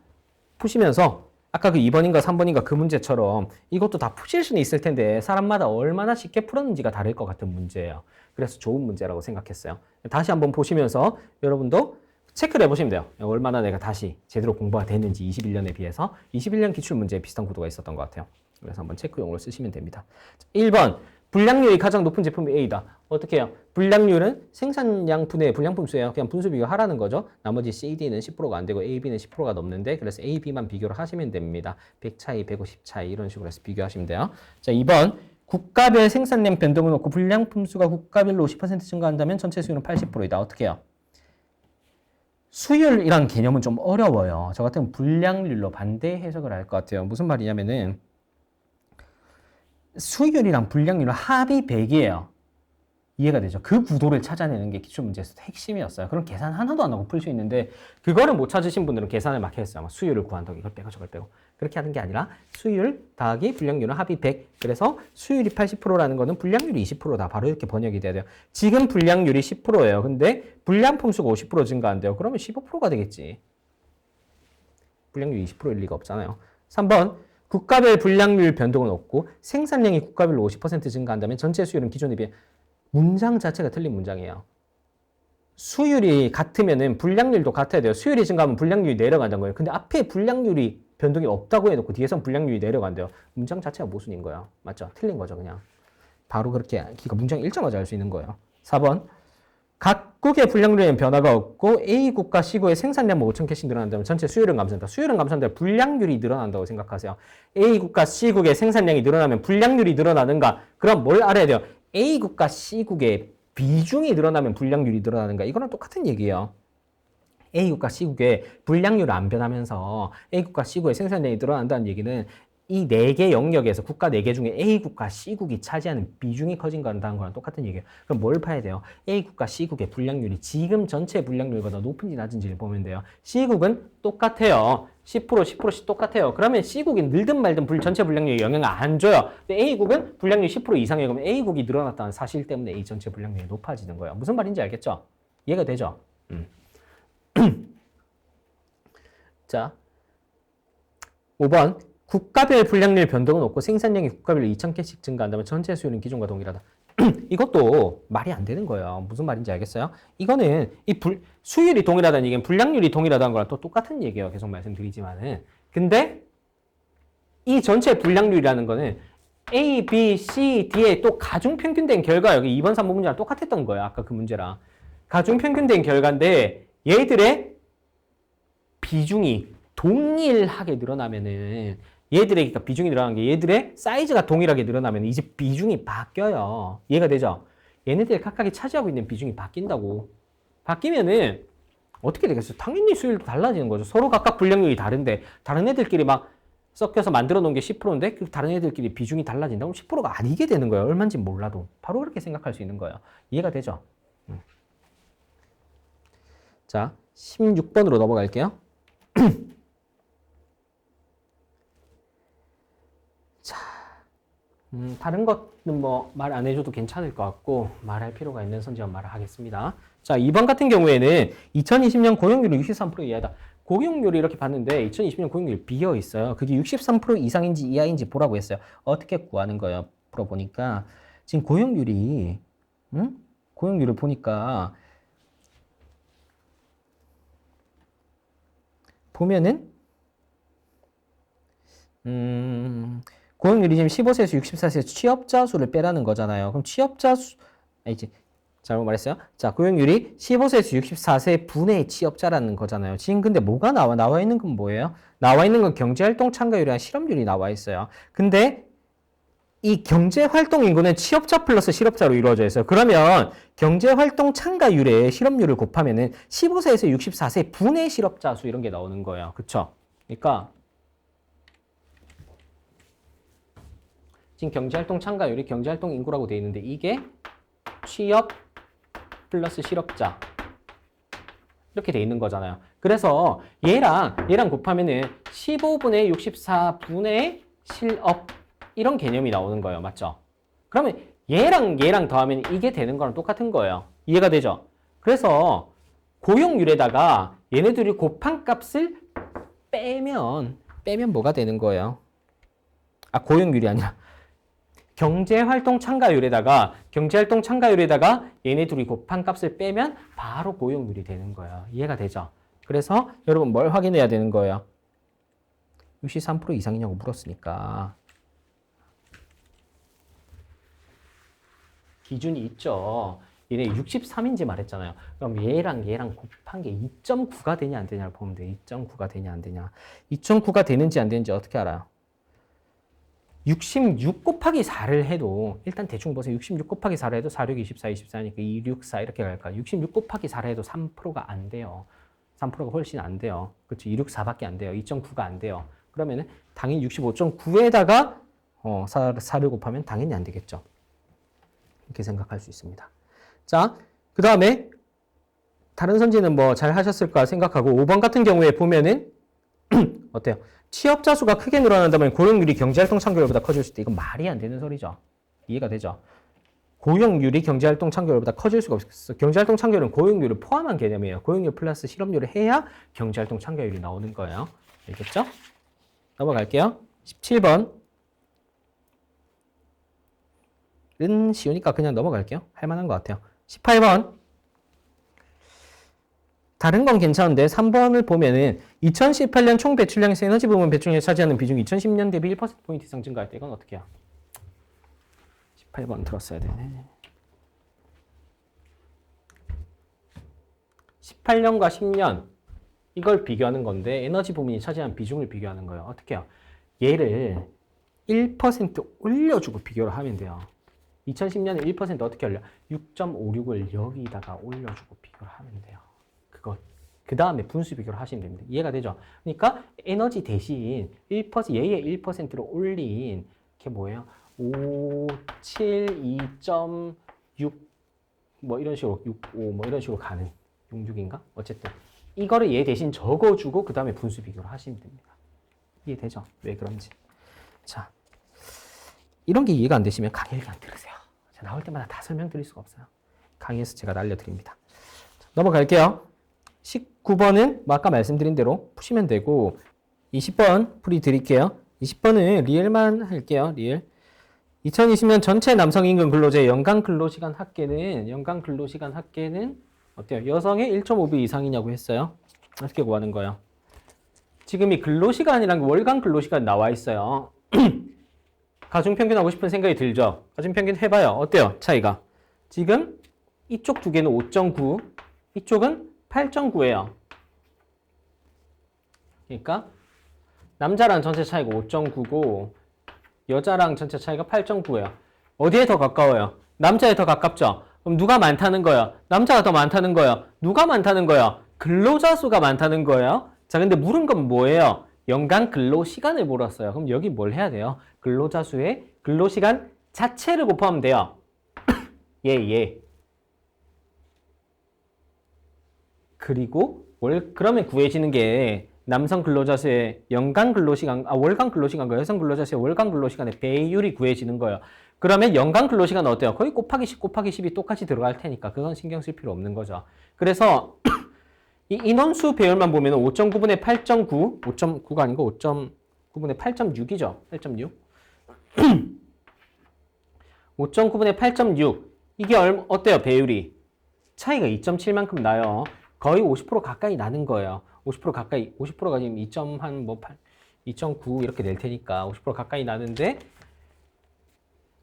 푸시면서 아까 그 2번인가 3번인가 그 문제처럼 이것도 다 푸실 수는 있을 텐데 사람마다 얼마나 쉽게 풀었는지가 다를 것 같은 문제예요. 그래서 좋은 문제라고 생각했어요. 다시 한번 보시면서 여러분도 체크를 해보시면 돼요. 얼마나 내가 다시 제대로 공부가 됐는지 21년에 비해서 21년 기출문제에 비슷한 구도가 있었던 것 같아요. 그래서 한번 체크용으로 쓰시면 됩니다. 1번 불량률이 가장 높은 제품이 A다. 어떻게 해요? 불량률은 생산량 분의 불량품수예요. 그냥 분수 비교하라는 거죠. 나머지 CD는 10%가 안 되고 A, B는 10%가 넘는데 그래서 A, B만 비교를 하시면 됩니다. 100 차이, 150 차이 이런 식으로 해서 비교하시면 돼요. 자, 2번 국가별 생산량 변동을 놓고 불량품수가 국가별로 50% 증가한다면 전체 수율은 80%이다. 어떻게 해요? 수율이란 개념은 좀 어려워요. 저 같으면 불량률로 반대 해석을 할 것 같아요. 무슨 말이냐면은 수율이랑 불량률은 합이 100이에요. 이해가 되죠? 그 구도를 찾아내는 게 기출문제에서 핵심이었어요. 그럼 계산 하나도 안 하고 풀 수 있는데 그거를 못 찾으신 분들은 계산을 막 했어요. 수율을 구한다고 이걸 빼고 저걸 빼고 그렇게 하는 게 아니라 수율 더하기 불량률은 합이 100. 그래서 수율이 80%라는 거는 불량률이 20%다. 바로 이렇게 번역이 돼야 돼요. 지금 불량률이 10%예요. 근데 불량품수가 50% 증가한대요. 그러면 15%가 되겠지. 불량률이 20%일 리가 없잖아요. 3번 국가별 불량률 변동은 없고 생산량이 국가별로 50% 증가한다면 전체 수율은 기존에 비해 문장 자체가 틀린 문장이에요. 수율이 같으면은 불량률도 같아야 돼요. 수율이 증가하면 불량률이 내려간다는 거예요. 근데 앞에 불량률이 변동이 없다고 해놓고 뒤에선 불량률이 내려간대요. 문장 자체가 모순인 거예요. 맞죠? 틀린 거죠, 그냥. 바로 그렇게 문장 읽자마자 알 수 있는 거예요. 4번 각국의 불량률에는 변화가 없고 A국과 C국의 생산량만 5,000개씩 늘어난다면 전체 수요율은 감소한다. 수요율은 감소한다. 불량률이 늘어난다고 생각하세요. A국과 C국의 생산량이 늘어나면 불량률이 늘어나는가? 그럼 뭘 알아야 돼요? A국과 C국의 비중이 늘어나면 불량률이 늘어나는가? 이거랑 똑같은 얘기예요. A국과 C국의 불량률은 안 변하면서 A국과 C국의 생산량이 늘어난다는 얘기는 이 4개 영역에서 국가 4개 중에 A국과 C국이 차지하는 비중이 커진 거랑 똑같은 얘기예요. 그럼 뭘 봐야 돼요? A국과 C국의 불량률이 지금 전체 불량률보다 높은지 낮은지를 보면 돼요. C국은 똑같아요. 10%, 10%씩 똑같아요. 그러면 C국이 늘든 말든 전체 불량률에 영향을 안 줘요. 근데 A국은 불량률 10% 이상이에요. 그러면 A국이 늘어났다는 사실 때문에 A 전체 불량률이 높아지는 거예요. 무슨 말인지 알겠죠? 이해가 되죠? 자, 5번. 국가별 불량률 변동은 없고 생산량이 국가별로 2,000개씩 증가한다면 전체 수요는 기존과 동일하다. 이것도 말이 안 되는 거예요. 무슨 말인지 알겠어요? 이거는 수율이 동일하다는 얘기는 불량률이 동일하다는 거랑 또 똑같은 얘기예요. 계속 말씀드리지만은. 근데 이 전체 불량률이라는 거는 A, B, C, D의 또 가중평균된 결과 여기 2번, 3번 문제랑 똑같았던 거예요. 아까 그 문제랑. 가중평균된 결과인데 얘들의 비중이 동일하게 늘어나면은 얘들의 그러니까 비중이 늘어나는 게 얘들의 사이즈가 동일하게 늘어나면 이제 비중이 바뀌어요. 이해가 되죠? 얘네들 각각이 차지하고 있는 비중이 바뀐다고. 바뀌면은 어떻게 되겠어요? 당연히 수율도 달라지는 거죠. 서로 각각 불량률이 다른데 다른 애들끼리 막 섞여서 만들어 놓은 게 10%인데 그 다른 애들끼리 비중이 달라진다면 10%가 아니게 되는 거예요. 얼마인지 몰라도. 바로 그렇게 생각할 수 있는 거예요. 이해가 되죠? 자, 16번으로 넘어갈게요. 다른 것은 뭐 말 안 해줘도 괜찮을 것 같고 말할 필요가 있는 선지만 말을 하겠습니다. 자, 2번 같은 경우에는 2020년 고용률이 63% 이하다. 고용률이 이렇게 봤는데 2020년 고용률이 비어 있어요. 그게 63% 이상인지 이하인지 보라고 했어요. 어떻게 구하는 거예요? 풀어보니까 지금 고용률이 고용률을 보니까 보면은 고용률이 지금 15세에서 64세 취업자 수를 빼라는 거잖아요. 그럼 취업자 수, 이제 잘못 말했어요. 자, 고용률이 15세에서 64세 분의 취업자라는 거잖아요. 지금 근데 뭐가 나와 있는 건 뭐예요? 나와 있는 건 경제활동 참가율이랑 실업률이 나와 있어요. 근데 이 경제활동 인구는 취업자 플러스 실업자로 이루어져 있어요. 그러면 경제활동 참가율에 실업률을 곱하면은 15세에서 64세 분의 실업자 수 이런 게 나오는 거예요. 그쵸? 그러니까 지금 경제활동 참가율이 경제활동 인구라고 되어 있는데 이게 취업 플러스 실업자 이렇게 되어 있는 거잖아요. 그래서 얘랑 곱하면은 15분의 64분의 실업 이런 개념이 나오는 거예요. 맞죠? 그러면 얘랑 더하면 이게 되는 거랑 똑같은 거예요. 이해가 되죠? 그래서 고용률에다가 얘네들이 곱한 값을 빼면 뭐가 되는 거예요? 아, 고용률이 아니라 경제활동 참가율에다가 얘네 둘이 곱한 값을 빼면 바로 고용률이 되는 거예요. 이해가 되죠? 그래서 여러분 뭘 확인해야 되는 거예요? 63% 이상이냐고 물었으니까 기준이 있죠. 얘네 63인지 말했잖아요. 그럼 얘랑 곱한 게 2.9가 되냐 안 되냐를 보면 돼. 2.9가 되냐 안 되냐. 2.9가 되는지 안 되는지 어떻게 알아요? 66 곱하기 4를 해도 일단 대충 보세요. 66 곱하기 4를 해도 4, 6, 24, 24니까 2, 6, 4 이렇게 갈까? 66 곱하기 4를 해도 3%가 안 돼요. 3%가 훨씬 안 돼요. 그렇죠? 2, 6, 4밖에 안 돼요. 2.9가 안 돼요. 그러면은 당연히 65.9에다가 4를 곱하면 당연히 안 되겠죠. 이렇게 생각할 수 있습니다. 자, 그 다음에 다른 선지는 뭐 잘 하셨을까 생각하고 5번 같은 경우에 보면은 어때요? 취업자 수가 크게 늘어난다면 고용률이 경제활동 참가율보다 커질 수 있다. 이건 말이 안 되는 소리죠. 이해가 되죠? 고용률이 경제활동 참가율보다 커질 수가 없어. 경제활동 참가율은 고용률을 포함한 개념이에요. 고용률 플러스 실업률을 해야 경제활동 참가율이 나오는 거예요. 알겠죠? 넘어갈게요. 17번. 은 쉬우니까 그냥 넘어갈게요. 할만한 것 같아요. 18번. 다른 건 괜찮은데 3번을 보면은 2018년 총 배출량에서 에너지 부문 배출량이 차지하는 비중이 2010년 대비 1%포인트 이상 증가할 때 이건 어떻게 해요? 18번 들었어야 되네. 18년과 10년 이걸 비교하는 건데 에너지 부문이 차지한 비중을 비교하는 거예요. 어떻게 해요? 얘를 1% 올려주고 비교를 하면 돼요. 2010년에 1% 어떻게 올려? 6.56을 여기다가 올려주고 비교를 하면 돼요. 그 다음에 분수 비교를 하시면 됩니다. 이해가 되죠? 그러니까 에너지 대신 1%, 얘의 1%로 올린 게 뭐예요? 5, 7, 2.6 뭐 이런 식으로 6, 5 뭐 이런 식으로 가는 66인가? 어쨌든 이거를 얘 대신 적어주고 그 다음에 분수 비교를 하시면 됩니다. 이해되죠? 왜 그런지. 자, 이런 게 이해가 안 되시면 강의를 그냥 들으세요. 제가 나올 때마다 다 설명드릴 수가 없어요. 강의에서 제가 알려드립니다. 자, 넘어갈게요. 19번은 뭐 아까 말씀드린 대로 푸시면 되고 20번 풀이 드릴게요. 20번은 리을만 할게요. 리을. 2020년 전체 남성 임금 근로자의 연간 근로시간 합계는 어때요? 여성의 1.5배 이상이냐고 했어요. 어떻게 구하는 거예요? 지금 이 근로시간이란 월간 근로시간 나와 있어요. 가중평균 하고 싶은 생각이 들죠? 가중평균 해봐요. 어때요? 차이가. 지금 이쪽 두 개는 5.9, 이쪽은 8.9예요. 그러니까 남자랑 전체 차이가 5.9고 여자랑 전체 차이가 8.9예요. 어디에 더 가까워요? 남자에 더 가깝죠? 그럼 누가 많다는 거예요? 남자가 더 많다는 거예요? 누가 많다는 거예요? 근로자 수가 많다는 거예요? 자, 근데 물은 건 뭐예요? 연간 근로시간을 물었어요. 그럼 여기 뭘 해야 돼요? 근로자 수의 근로시간 자체를 곱하면 돼요. 예. 그리고 그러면 구해지는 게 남성 근로자 수의 연간 근로시간, 월간 근로시간과 여성 근로자 수의 월간 근로시간의 배율이 구해지는 거예요. 그러면 연간 근로시간은 어때요? 거의 곱하기 10, 곱하기 10이 똑같이 들어갈 테니까 그건 신경 쓸 필요 없는 거죠. 그래서 이 인원수 배열만 보면 5.9분의 8.9, 5.9가 아니고 5.9분의 8.6이죠. 8.6. 5.9분의 8.6. 이게 어때요? 배율이. 차이가 2.7만큼 나요. 거의 50% 가까이 나는 거예요. 50% 가까이, 50%가 지금 2.9 이렇게 될 테니까 50% 가까이 나는데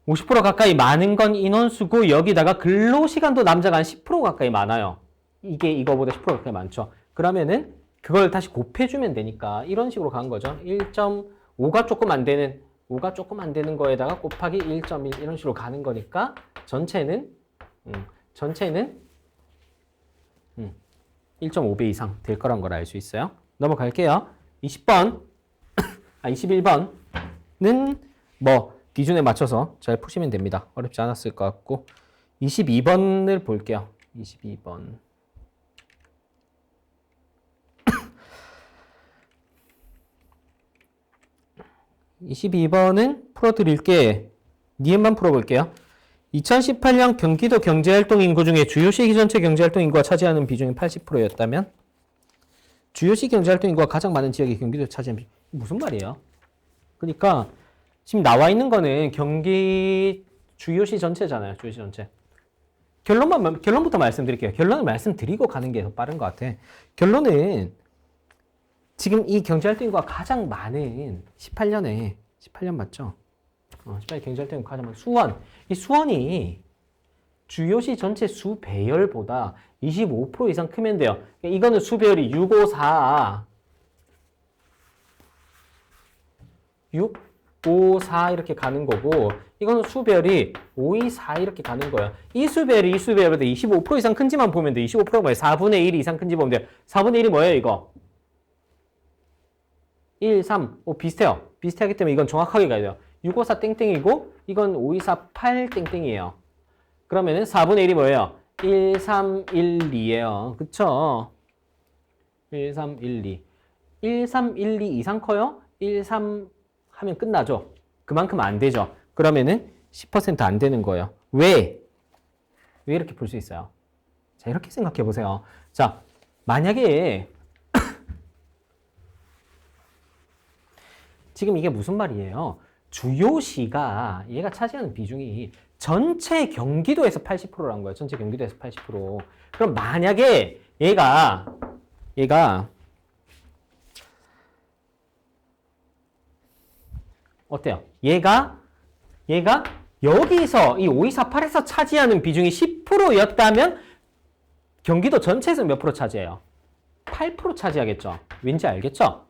50% 가까이 많은 건 인원수고 여기다가 근로시간도 남자가 한 10% 가까이 많아요. 이게 이거보다 10% 가까이 많죠. 그러면은 그걸 다시 곱해주면 되니까 이런 식으로 간 거죠. 1.5가 조금 안 되는 5가 조금 안 되는 거에다가 곱하기 1.1 이런 식으로 가는 거니까 전체는 1.5배 이상 될 거란 걸 알 수 있어요. 넘어갈게요. 20번, 21번은 뭐 기준에 맞춰서 잘 푸시면 됩니다. 어렵지 않았을 것 같고 22번을 볼게요. 22번. 22번은 풀어드릴게. 니은만 풀어볼게요. 2018년 경기도 경제활동 인구 중에 주요시 전체 경제활동 인구가 차지하는 비중이 80%였다면 주요시 경제활동 인구가 가장 많은 지역이 경기도에 차지하는 비중. 무슨 말이에요? 그러니까 지금 나와 있는 거는 경기 주요시 전체잖아요. 주요시 전체. 결론부터 말씀드릴게요. 결론을 말씀드리고 가는 게 더 빠른 것 같아. 결론은 지금 이 경제활동 인구가 가장 많은 18년 맞죠? 18년 경제활동 인구가 가장 많은 수원. 이 수원이 주요시 전체 수 배열보다 25% 이상 크면 돼요. 이거는 수 배열이 654 이렇게 가는 거고 이거는 수배열이 524 이렇게 가는 거예요. 이 수배열이 이 수배열보다 25% 이상 큰지만 보면 돼. 25%가 뭐예요? 4분의 1 이상 큰지 보면 돼요. 4분의 1이 뭐예요 이거? 1, 3, 비슷해요. 비슷하기 때문에 이건 정확하게 가야 돼요. 654 땡땡이고 이건 524 8 땡땡이에요. 그러면은 4분의 1이 뭐예요? 1, 3, 1, 2예요. 그쵸? 1, 3, 1, 2. 1, 3, 1, 2 이상 커요? 1, 3 하면 끝나죠. 그만큼 안 되죠. 그러면은 10% 안 되는 거예요. 왜? 왜 이렇게 볼 수 있어요? 자, 이렇게 생각해 보세요. 자, 만약에 지금 이게 무슨 말이에요? 주요시가 얘가 차지하는 비중이 전체 경기도에서 80%란 거예요. 전체 경기도에서 80%. 그럼 만약에 얘가 어때요? 얘가 여기서 이 5248에서 차지하는 비중이 10%였다면 경기도 전체에서 몇 프로 차지해요? 8% 차지하겠죠? 왠지 알겠죠?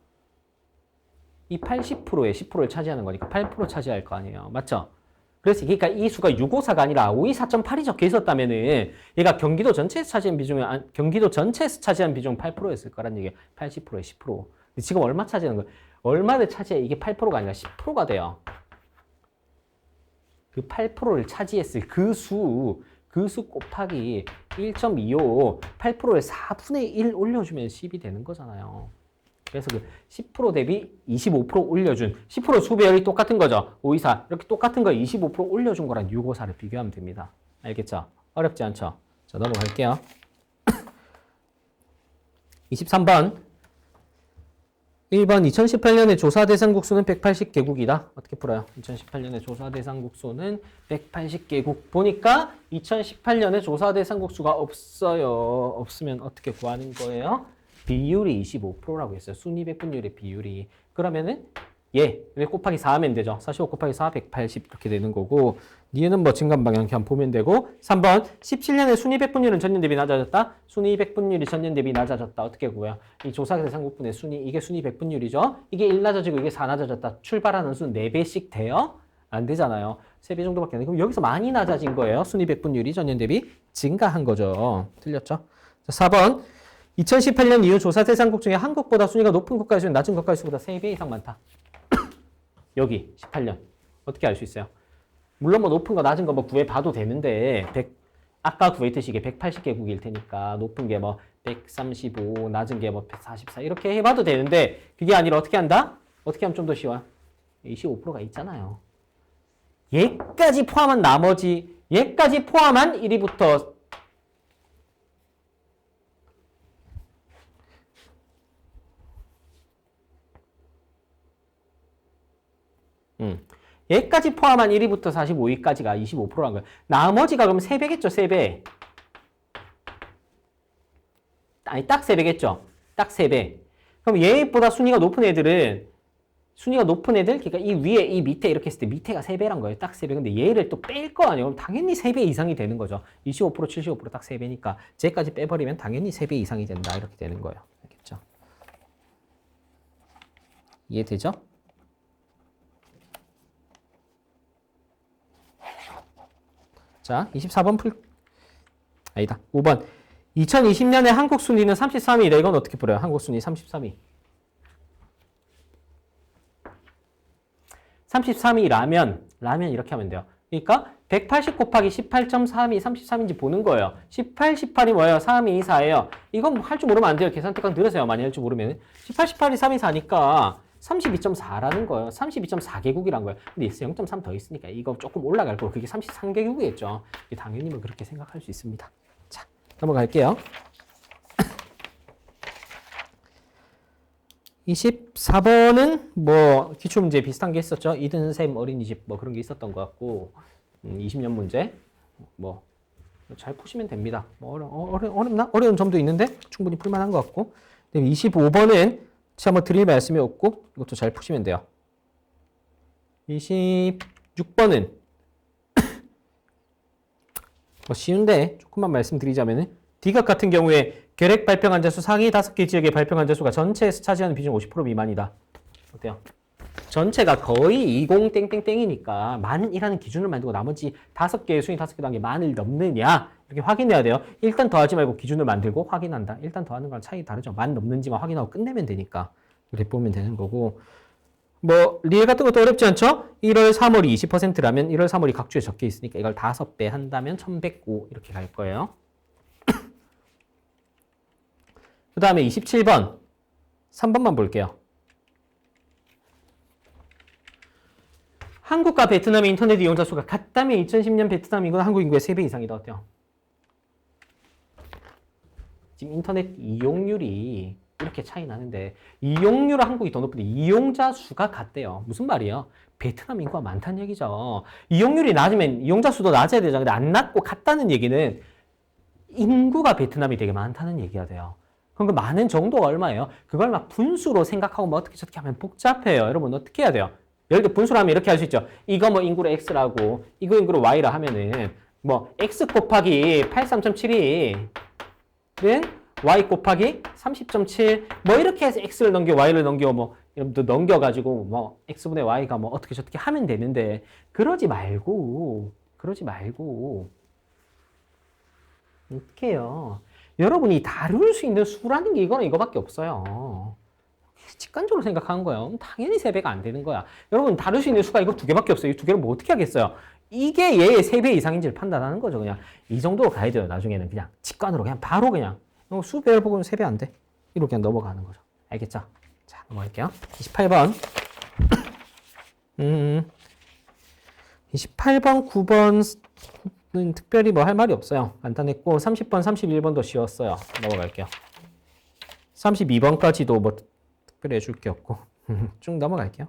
이 80%에 10%를 차지하는 거니까 8% 차지할 거 아니에요. 맞죠? 그래서 그러니까 이 수가 654가 아니라 524.8이 적혀 있었다면은 얘가 경기도 전체에서 차지한 비중이 경기도 전체에서 차지한 비중은 8%였을 거란 얘기예요. 80%에 10%. 근데 지금 얼마 차지하는 거예요? 얼마를 차지해? 이게 8%가 아니라 10%가 돼요. 그 8%를 차지했을 그 수 곱하기 1.25, 8%에 4분의 1 올려주면 10이 되는 거잖아요. 그래서 그 10% 대비 25% 올려준 10% 수배열이 똑같은 거죠. 524 이렇게 똑같은 거 25% 올려준 거랑 654를 비교하면 됩니다. 알겠죠? 어렵지 않죠? 자, 넘어갈게요. 23번 1번 2018년에 조사 대상 국수는 180개국이다. 어떻게 풀어요? 2018년에 조사 대상 국수는 180개국. 보니까 2018년에 조사 대상 국수가 없어요. 없으면 어떻게 구하는 거예요? 비율이 25%라고 했어요. 순위 배분율의 비율이. 그러면은 곱하기 4 하면 되죠. 45 곱하기 4, 180 이렇게 되는 거고 니은 뭐 증감 방향 그냥 보면 되고 3번 17년에 순위 배분율은 전년 대비 낮아졌다. 순위 배분율이 전년 대비 낮아졌다. 어떻게 구해요? 이 조사 대상국분의 순위 이게 순위 배분율이죠. 이게 1 낮아지고 이게 4 낮아졌다. 출발하는 수는 4배씩 돼요? 안 되잖아요. 3배 정도밖에 안 돼. 그럼 여기서 많이 낮아진 거예요. 순위 배분율이 전년 대비 증가한 거죠. 틀렸죠? 자, 4번 2018년 이후 조사 대상국 중에 한국보다 순위가 높은 국가의 수는 낮은 국가의 수보다 3배 이상 많다. 여기 18년 어떻게 알 수 있어요? 물론 뭐 높은 거 낮은 거 뭐 구해봐도 되는데 아까 구했듯이 이게 180개국일 테니까 높은 게 뭐 135, 낮은 게 뭐 144 이렇게 해봐도 되는데 그게 아니라 어떻게 한다? 어떻게 하면 좀 더 쉬워요? 25%가 있잖아요. 얘까지 포함한 나머지 얘까지 포함한 1위부터 얘까지 포함한 1위부터 45위까지가 25%란 거예요. 나머지가 그럼 3배겠죠, 3배. 아니, 딱 3배겠죠. 딱 3배. 그럼 얘보다 순위가 높은 애들, 그러니까 이 위에, 이 밑에 이렇게 했을 때 밑에가 3배란 거예요. 딱 3배. 근데 얘를 또 뺄 거 아니에요. 그럼 당연히 3배 이상이 되는 거죠. 25%, 75%딱 3배니까 쟤까지 빼버리면 당연히 3배 이상이 된다. 이렇게 되는 거예요. 알겠죠? 이해되죠? 자, 24번 아니다. 5번. 2020년에 한국 순위는 33위다. 이건 어떻게 풀어요? 한국 순위 33위. 33위라면 이렇게 하면 돼요. 그러니까 180 곱하기 18.3이 33인지 보는 거예요. 18, 18이 뭐예요? 3, 2, 4예요. 이건 뭐 할 줄 모르면 안 돼요. 계산 특강 들으세요. 많이 할 줄 모르면. 18, 18이 3, 2, 4니까 32.4라는 거예요. 32.4개국이란 거예요. 근데 0.3 더 있으니까 이거 조금 올라갈 거고 그게 33개국이겠죠. 당연히 뭐 그렇게 생각할 수 있습니다. 자, 넘어갈게요. 24번은 뭐 기출문제 비슷한 게 있었죠. 이든샘 어린이집 뭐 그런 게 있었던 것 같고 20년 문제 뭐 잘 푸시면 됩니다. 뭐 어렵나? 어려운 점도 있는데 충분히 풀만한 것 같고 25번은 제가 뭐 드릴 말씀이 없고 이것도 잘 푸시면 돼요. 26번은 뭐 쉬운데 조금만 말씀드리자면은 D각 같은 경우에 계획 발표 환자 수 상위 5개 지역의 발표 환자 수가 전체에서 차지하는 비중 50% 미만이다. 어때요? 전체가 거의 20 땡땡땡이니까 만이라는 기준을 만들고 나머지 5개의 순위 5개 단계 만을 넘느냐 이렇게 확인해야 돼요. 일단 더하지 말고 기준을 만들고 확인한다. 일단 더하는 거랑 차이 다르죠. 만 넘는지만 확인하고 끝내면 되니까 이렇게 보면 되는 거고 뭐 리을 같은 것도 어렵지 않죠? 1월 3월이 20%라면 1월 3월이 각 주에 적혀 있으니까 이걸 5배 한다면 1105 이렇게 갈 거예요. 그 다음에 27번 3번만 볼게요. 한국과 베트남의 인터넷 이용자 수가 같다면 2010년 베트남 인구는 한국 인구의 3배 이상이다. 어때요? 지금 인터넷 이용률이 이렇게 차이 나는데 이용률은 한국이 더 높은데 이용자 수가 같대요. 무슨 말이에요? 베트남 인구가 많다는 얘기죠. 이용률이 낮으면 이용자 수도 낮아야 되죠. 근데 안 낮고 같다는 얘기는 인구가 베트남이 되게 많다는 얘기가 돼요. 그럼 그 많은 정도가 얼마예요? 그걸 막 분수로 생각하고 뭐 어떻게 저렇게 하면 복잡해요. 여러분 어떻게 해야 돼요? 예를 들어 분수로 하면 이렇게 할 수 있죠. 이거 뭐 인구로 X라고 이거 인구로 Y라 하면은 뭐 X 곱하기 83.7이 y 곱하기 30.7 뭐 이렇게 해서 x를 넘겨 y를 넘겨 뭐 이러면서 넘겨가지고 뭐 x분의 y가 뭐 어떻게 저렇게 하면 되는데 그러지 말고 어떻게 해요? 여러분이 다룰 수 있는 수라는 게 이거는 이거밖에 없어요. 직관적으로 생각하는 거예요. 당연히 3배가 안 되는 거야. 여러분 다룰 수 있는 수가 이거 2개밖에 없어요. 이 2개를 뭐 어떻게 하겠어요? 이게 얘의 3배 이상인지를 판단하는 거죠. 그냥 이 정도로 가야 돼요. 나중에는 그냥 직관으로 그냥 바로 그냥 수배열 보고는 3배 안 돼. 이렇게 그냥 넘어가는 거죠. 알겠죠? 자, 넘어갈게요. 28번. 28번, 9번은 특별히 뭐 할 말이 없어요. 간단했고 30번, 31번도 쉬웠어요. 넘어갈게요. 32번까지도 뭐 특별히 해줄 게 없고 쭉 넘어갈게요.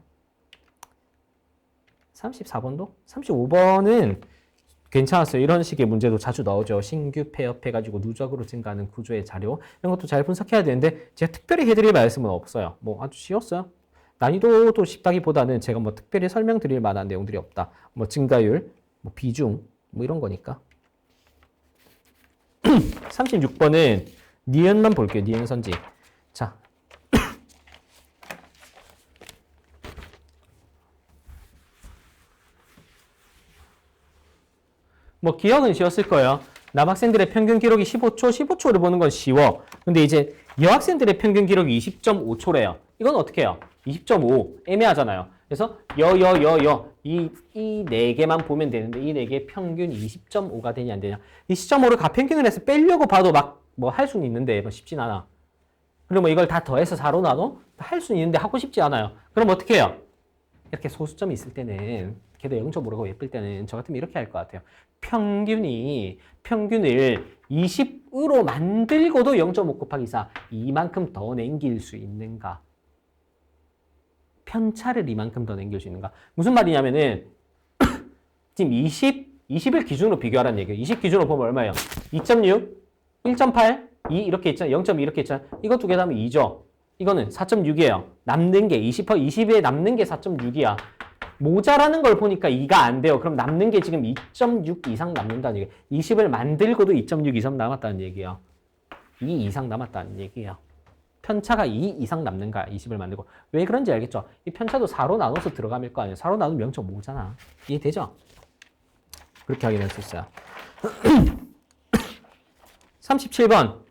34번도? 35번은 괜찮았어요. 이런 식의 문제도 자주 나오죠. 신규 폐업해가지고 누적으로 증가하는 구조의 자료 이런 것도 잘 분석해야 되는데 제가 특별히 해드릴 말씀은 없어요. 뭐 아주 쉬웠어요. 난이도도 쉽다기보다는 제가 뭐 특별히 설명드릴 만한 내용들이 없다. 뭐 증가율, 뭐 비중 뭐 이런 거니까. 36번은 니은만 볼게요. 니은 선지. 자. 뭐 기억은 쉬웠을 거예요. 남학생들의 평균 기록이 15초, 15초를 보는 건 쉬워. 근데 이제 여학생들의 평균 기록이 20.5초래요. 이건 어떻게 해요? 20.5 애매하잖아요. 그래서 이 4개만 보면 되는데 이 4개의 평균 20.5가 되냐 안 되냐. 20.5를 가평균을 해서 빼려고 봐도 막 뭐 할 수는 있는데 뭐 쉽진 않아. 그리고 뭐 이걸 다 더해서 4로 나눠? 할 수는 있는데 하고 싶지 않아요. 그럼 어떻게 해요? 이렇게 소수점이 있을 때는 걔도 0.5라고 예쁠 때는 저 같으면 이렇게 할 것 같아요. 평균을 20으로 만들고도 0.5 곱하기 4 이만큼 더 남길 수 있는가? 편차를 이만큼 더 남길 수 있는가? 무슨 말이냐면은 지금 20을 기준으로 비교하라는 얘기예요. 20 기준으로 보면 얼마예요? 2.6, 1.8, 2 이렇게 있잖아요. 0.2 이렇게 있잖아요. 이거 두 개 더하면 2죠. 이거는 4.6이에요. 남는 게 20에 남는 게 4.6이야. 모자라는 걸 보니까 2가 안 돼요. 그럼 남는 게 지금 2.6 이상 남는다는 얘기예요. 20을 만들고도 2.6 이상 남았다는 얘기예요. 2 이상 남았다는 얘기예요. 편차가 2 이상 남는 거야. 20을 만들고. 왜 그런지 알겠죠? 이 편차도 4로 나눠서 들어가면 거 아니에요. 4로 나누면 0.5잖아. 이해되죠? 그렇게 확인할 수 있어요. 37번.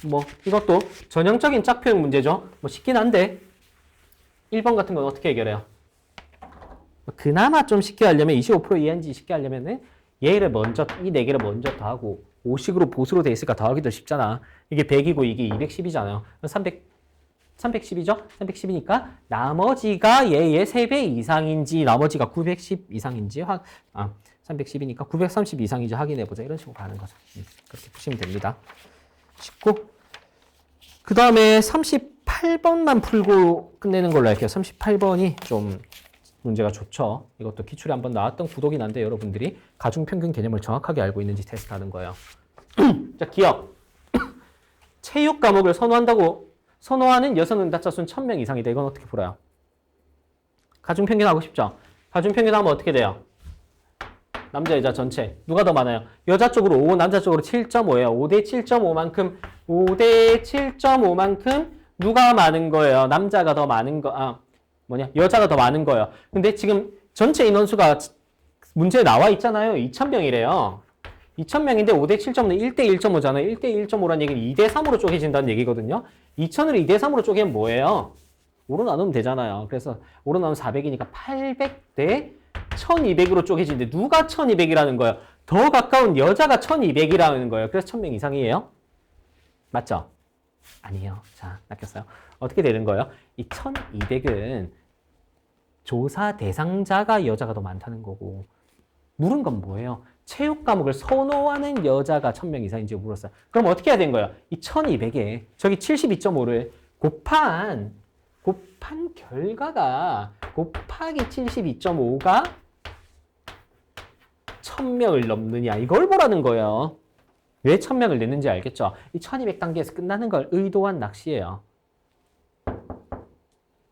뭐 이것도 전형적인 짝표형 문제죠. 뭐 쉽긴 한데 1번 같은 건 어떻게 해결해요? 그나마 좀 쉽게 하려면 25% 이하인지 쉽게 하려면은 얘를 먼저 이 4개를 먼저 더하고 5식으로 보수로 돼 있으니까 더하기도 쉽잖아. 이게 100이고 이게 210이잖아요. 310이죠? 310이니까 나머지가 얘의 3배 이상인지 나머지가 910 이상인지 310이니까 930 이상인지 확인해보자. 이런 식으로 가는 거죠. 그렇게 보시면 됩니다. 쉽고 그 다음에 38번만 풀고 끝내는 걸로 할게요. 38번이 좀 문제가 좋죠. 이것도 기출에 한번 나왔던 구독이 난데 여러분들이 가중평균 개념을 정확하게 알고 있는지 테스트하는 거예요. 자, 기억. 체육 과목을 선호하는 여성 응답자 수는 1000명 이상이다. 이건 어떻게 풀어요? 가중평균 하고 싶죠? 가중평균 하면 어떻게 돼요? 남자, 여자 전체. 누가 더 많아요? 여자 쪽으로 5, 남자 쪽으로 7.5예요. 5대 7.5만큼 누가 많은 거예요? 남자가 더 많은 거, 여자가 더 많은 거예요. 근데 지금 전체 인원수가 문제에 나와 있잖아요. 2000명이래요. 2000명인데 5대 7.5는 1대 1.5잖아요. 1대 1.5라는 얘기는 2대 3으로 쪼개진다는 얘기거든요. 2000을 2대 3으로 쪼개면 뭐예요? 5로 나누면 되잖아요. 그래서 5로 나누면 400이니까 800대 1200으로 쪼개지는데 누가 1200이라는 거예요? 더 가까운 여자가 1200이라는 거예요. 그래서 1000명 이상이에요? 맞죠? 아니에요. 자, 낚였어요. 어떻게 되는 거예요? 이 1200은 조사 대상자가 여자가 더 많다는 거고 물은 건 뭐예요? 체육 과목을 선호하는 여자가 1000명 이상인지 물었어요. 그럼 어떻게 해야 되는 거예요? 이 1200에 저기 72.5를 곱한 결과가 곱하기 72.5가 1000명을 넘느냐 이걸 보라는 거예요. 왜 1000명을 냈는지 알겠죠? 이 1200단계에서 끝나는 걸 의도한 낚시예요.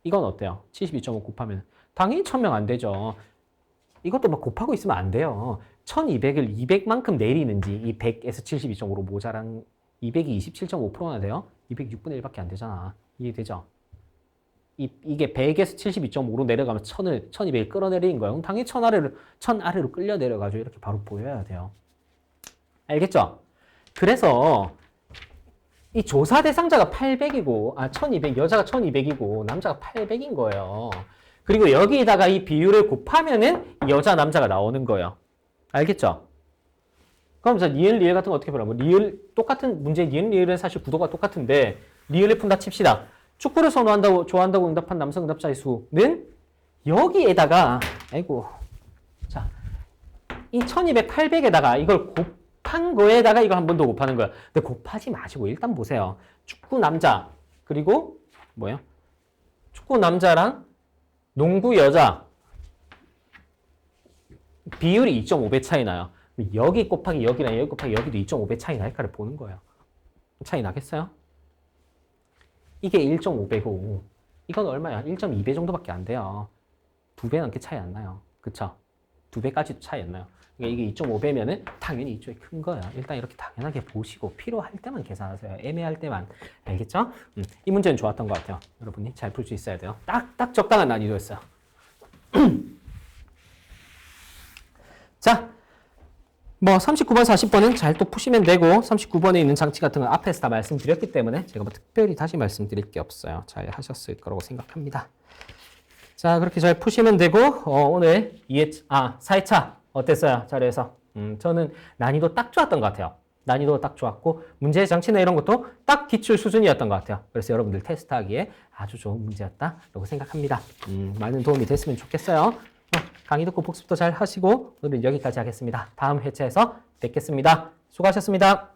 이건 어때요? 72.5 곱하면 당연히 1000명 안 되죠. 이것도 막 곱하고 있으면 안 돼요. 1200을 200만큼 내리는지 이 100에서 72.5로 모자란 200이 27.5%나 돼요? 206분의 1밖에 안 되잖아. 이해되죠? 이게 100에서 72.5로 내려가면 1200을 끌어내리는 거예요. 그럼 당연히 1000 아래로 끌려 내려가지고 이렇게 바로 보여야 돼요. 알겠죠? 그래서 이 조사 대상자가 800이고, 1200, 여자가 1200이고, 남자가 800인 거예요. 그리고 여기다가 이 비율을 곱하면은 여자, 남자가 나오는 거예요. 알겠죠? 그럼 니을, 리을 같은 거 어떻게 보라고? 리을, 똑같은 문제, 니을, 리을은 사실 구도가 똑같은데, 리을을 푼다 칩시다. 축구를 선호한다고, 좋아한다고 응답한 남성 응답자의 수는 여기에다가, 아이고, 자, 이 1200, 800에다가 이걸 곱한 거에다가 이걸 한 번 더 곱하는 거야. 근데 곱하지 마시고 일단 보세요. 축구 남자, 그리고 뭐예요? 축구 남자랑 농구 여자 비율이 2.5배 차이 나요. 여기 곱하기 여기랑 여기 곱하기 여기도 2.5배 차이 날까를 보는 거예요. 차이 나겠어요? 이게 1.5배고 이건 얼마야? 1.2배 정도밖에 안 돼요. 2배 넘게 차이 안 나요. 그쵸? 2배까지도 차이 안 나요. 그러니까 이게 2.5배면은 당연히 이쪽이 큰 거야. 일단 이렇게 당연하게 보시고 필요할 때만 계산하세요. 애매할 때만. 알겠죠? 이 문제는 좋았던 것 같아요. 여러분이 잘 풀 수 있어야 돼요. 딱 적당한 난이도였어요. 자, 뭐 39번, 40번은 잘 또 푸시면 되고 39번에 있는 장치 같은 건 앞에서 다 말씀드렸기 때문에 제가 뭐 특별히 다시 말씀드릴 게 없어요. 잘 하셨을 거라고 생각합니다. 자, 그렇게 잘 푸시면 되고 오늘 4회차 어땠어요? 자료에서 저는 난이도 딱 좋았던 것 같아요. 난이도 딱 좋았고 문제의 장치나 이런 것도 딱 기출 수준이었던 것 같아요. 그래서 여러분들 테스트하기에 아주 좋은 문제였다라고 생각합니다. 많은 도움이 됐으면 좋겠어요. 강의 듣고 복습도 잘 하시고 오늘은 여기까지 하겠습니다. 다음 회차에서 뵙겠습니다. 수고하셨습니다.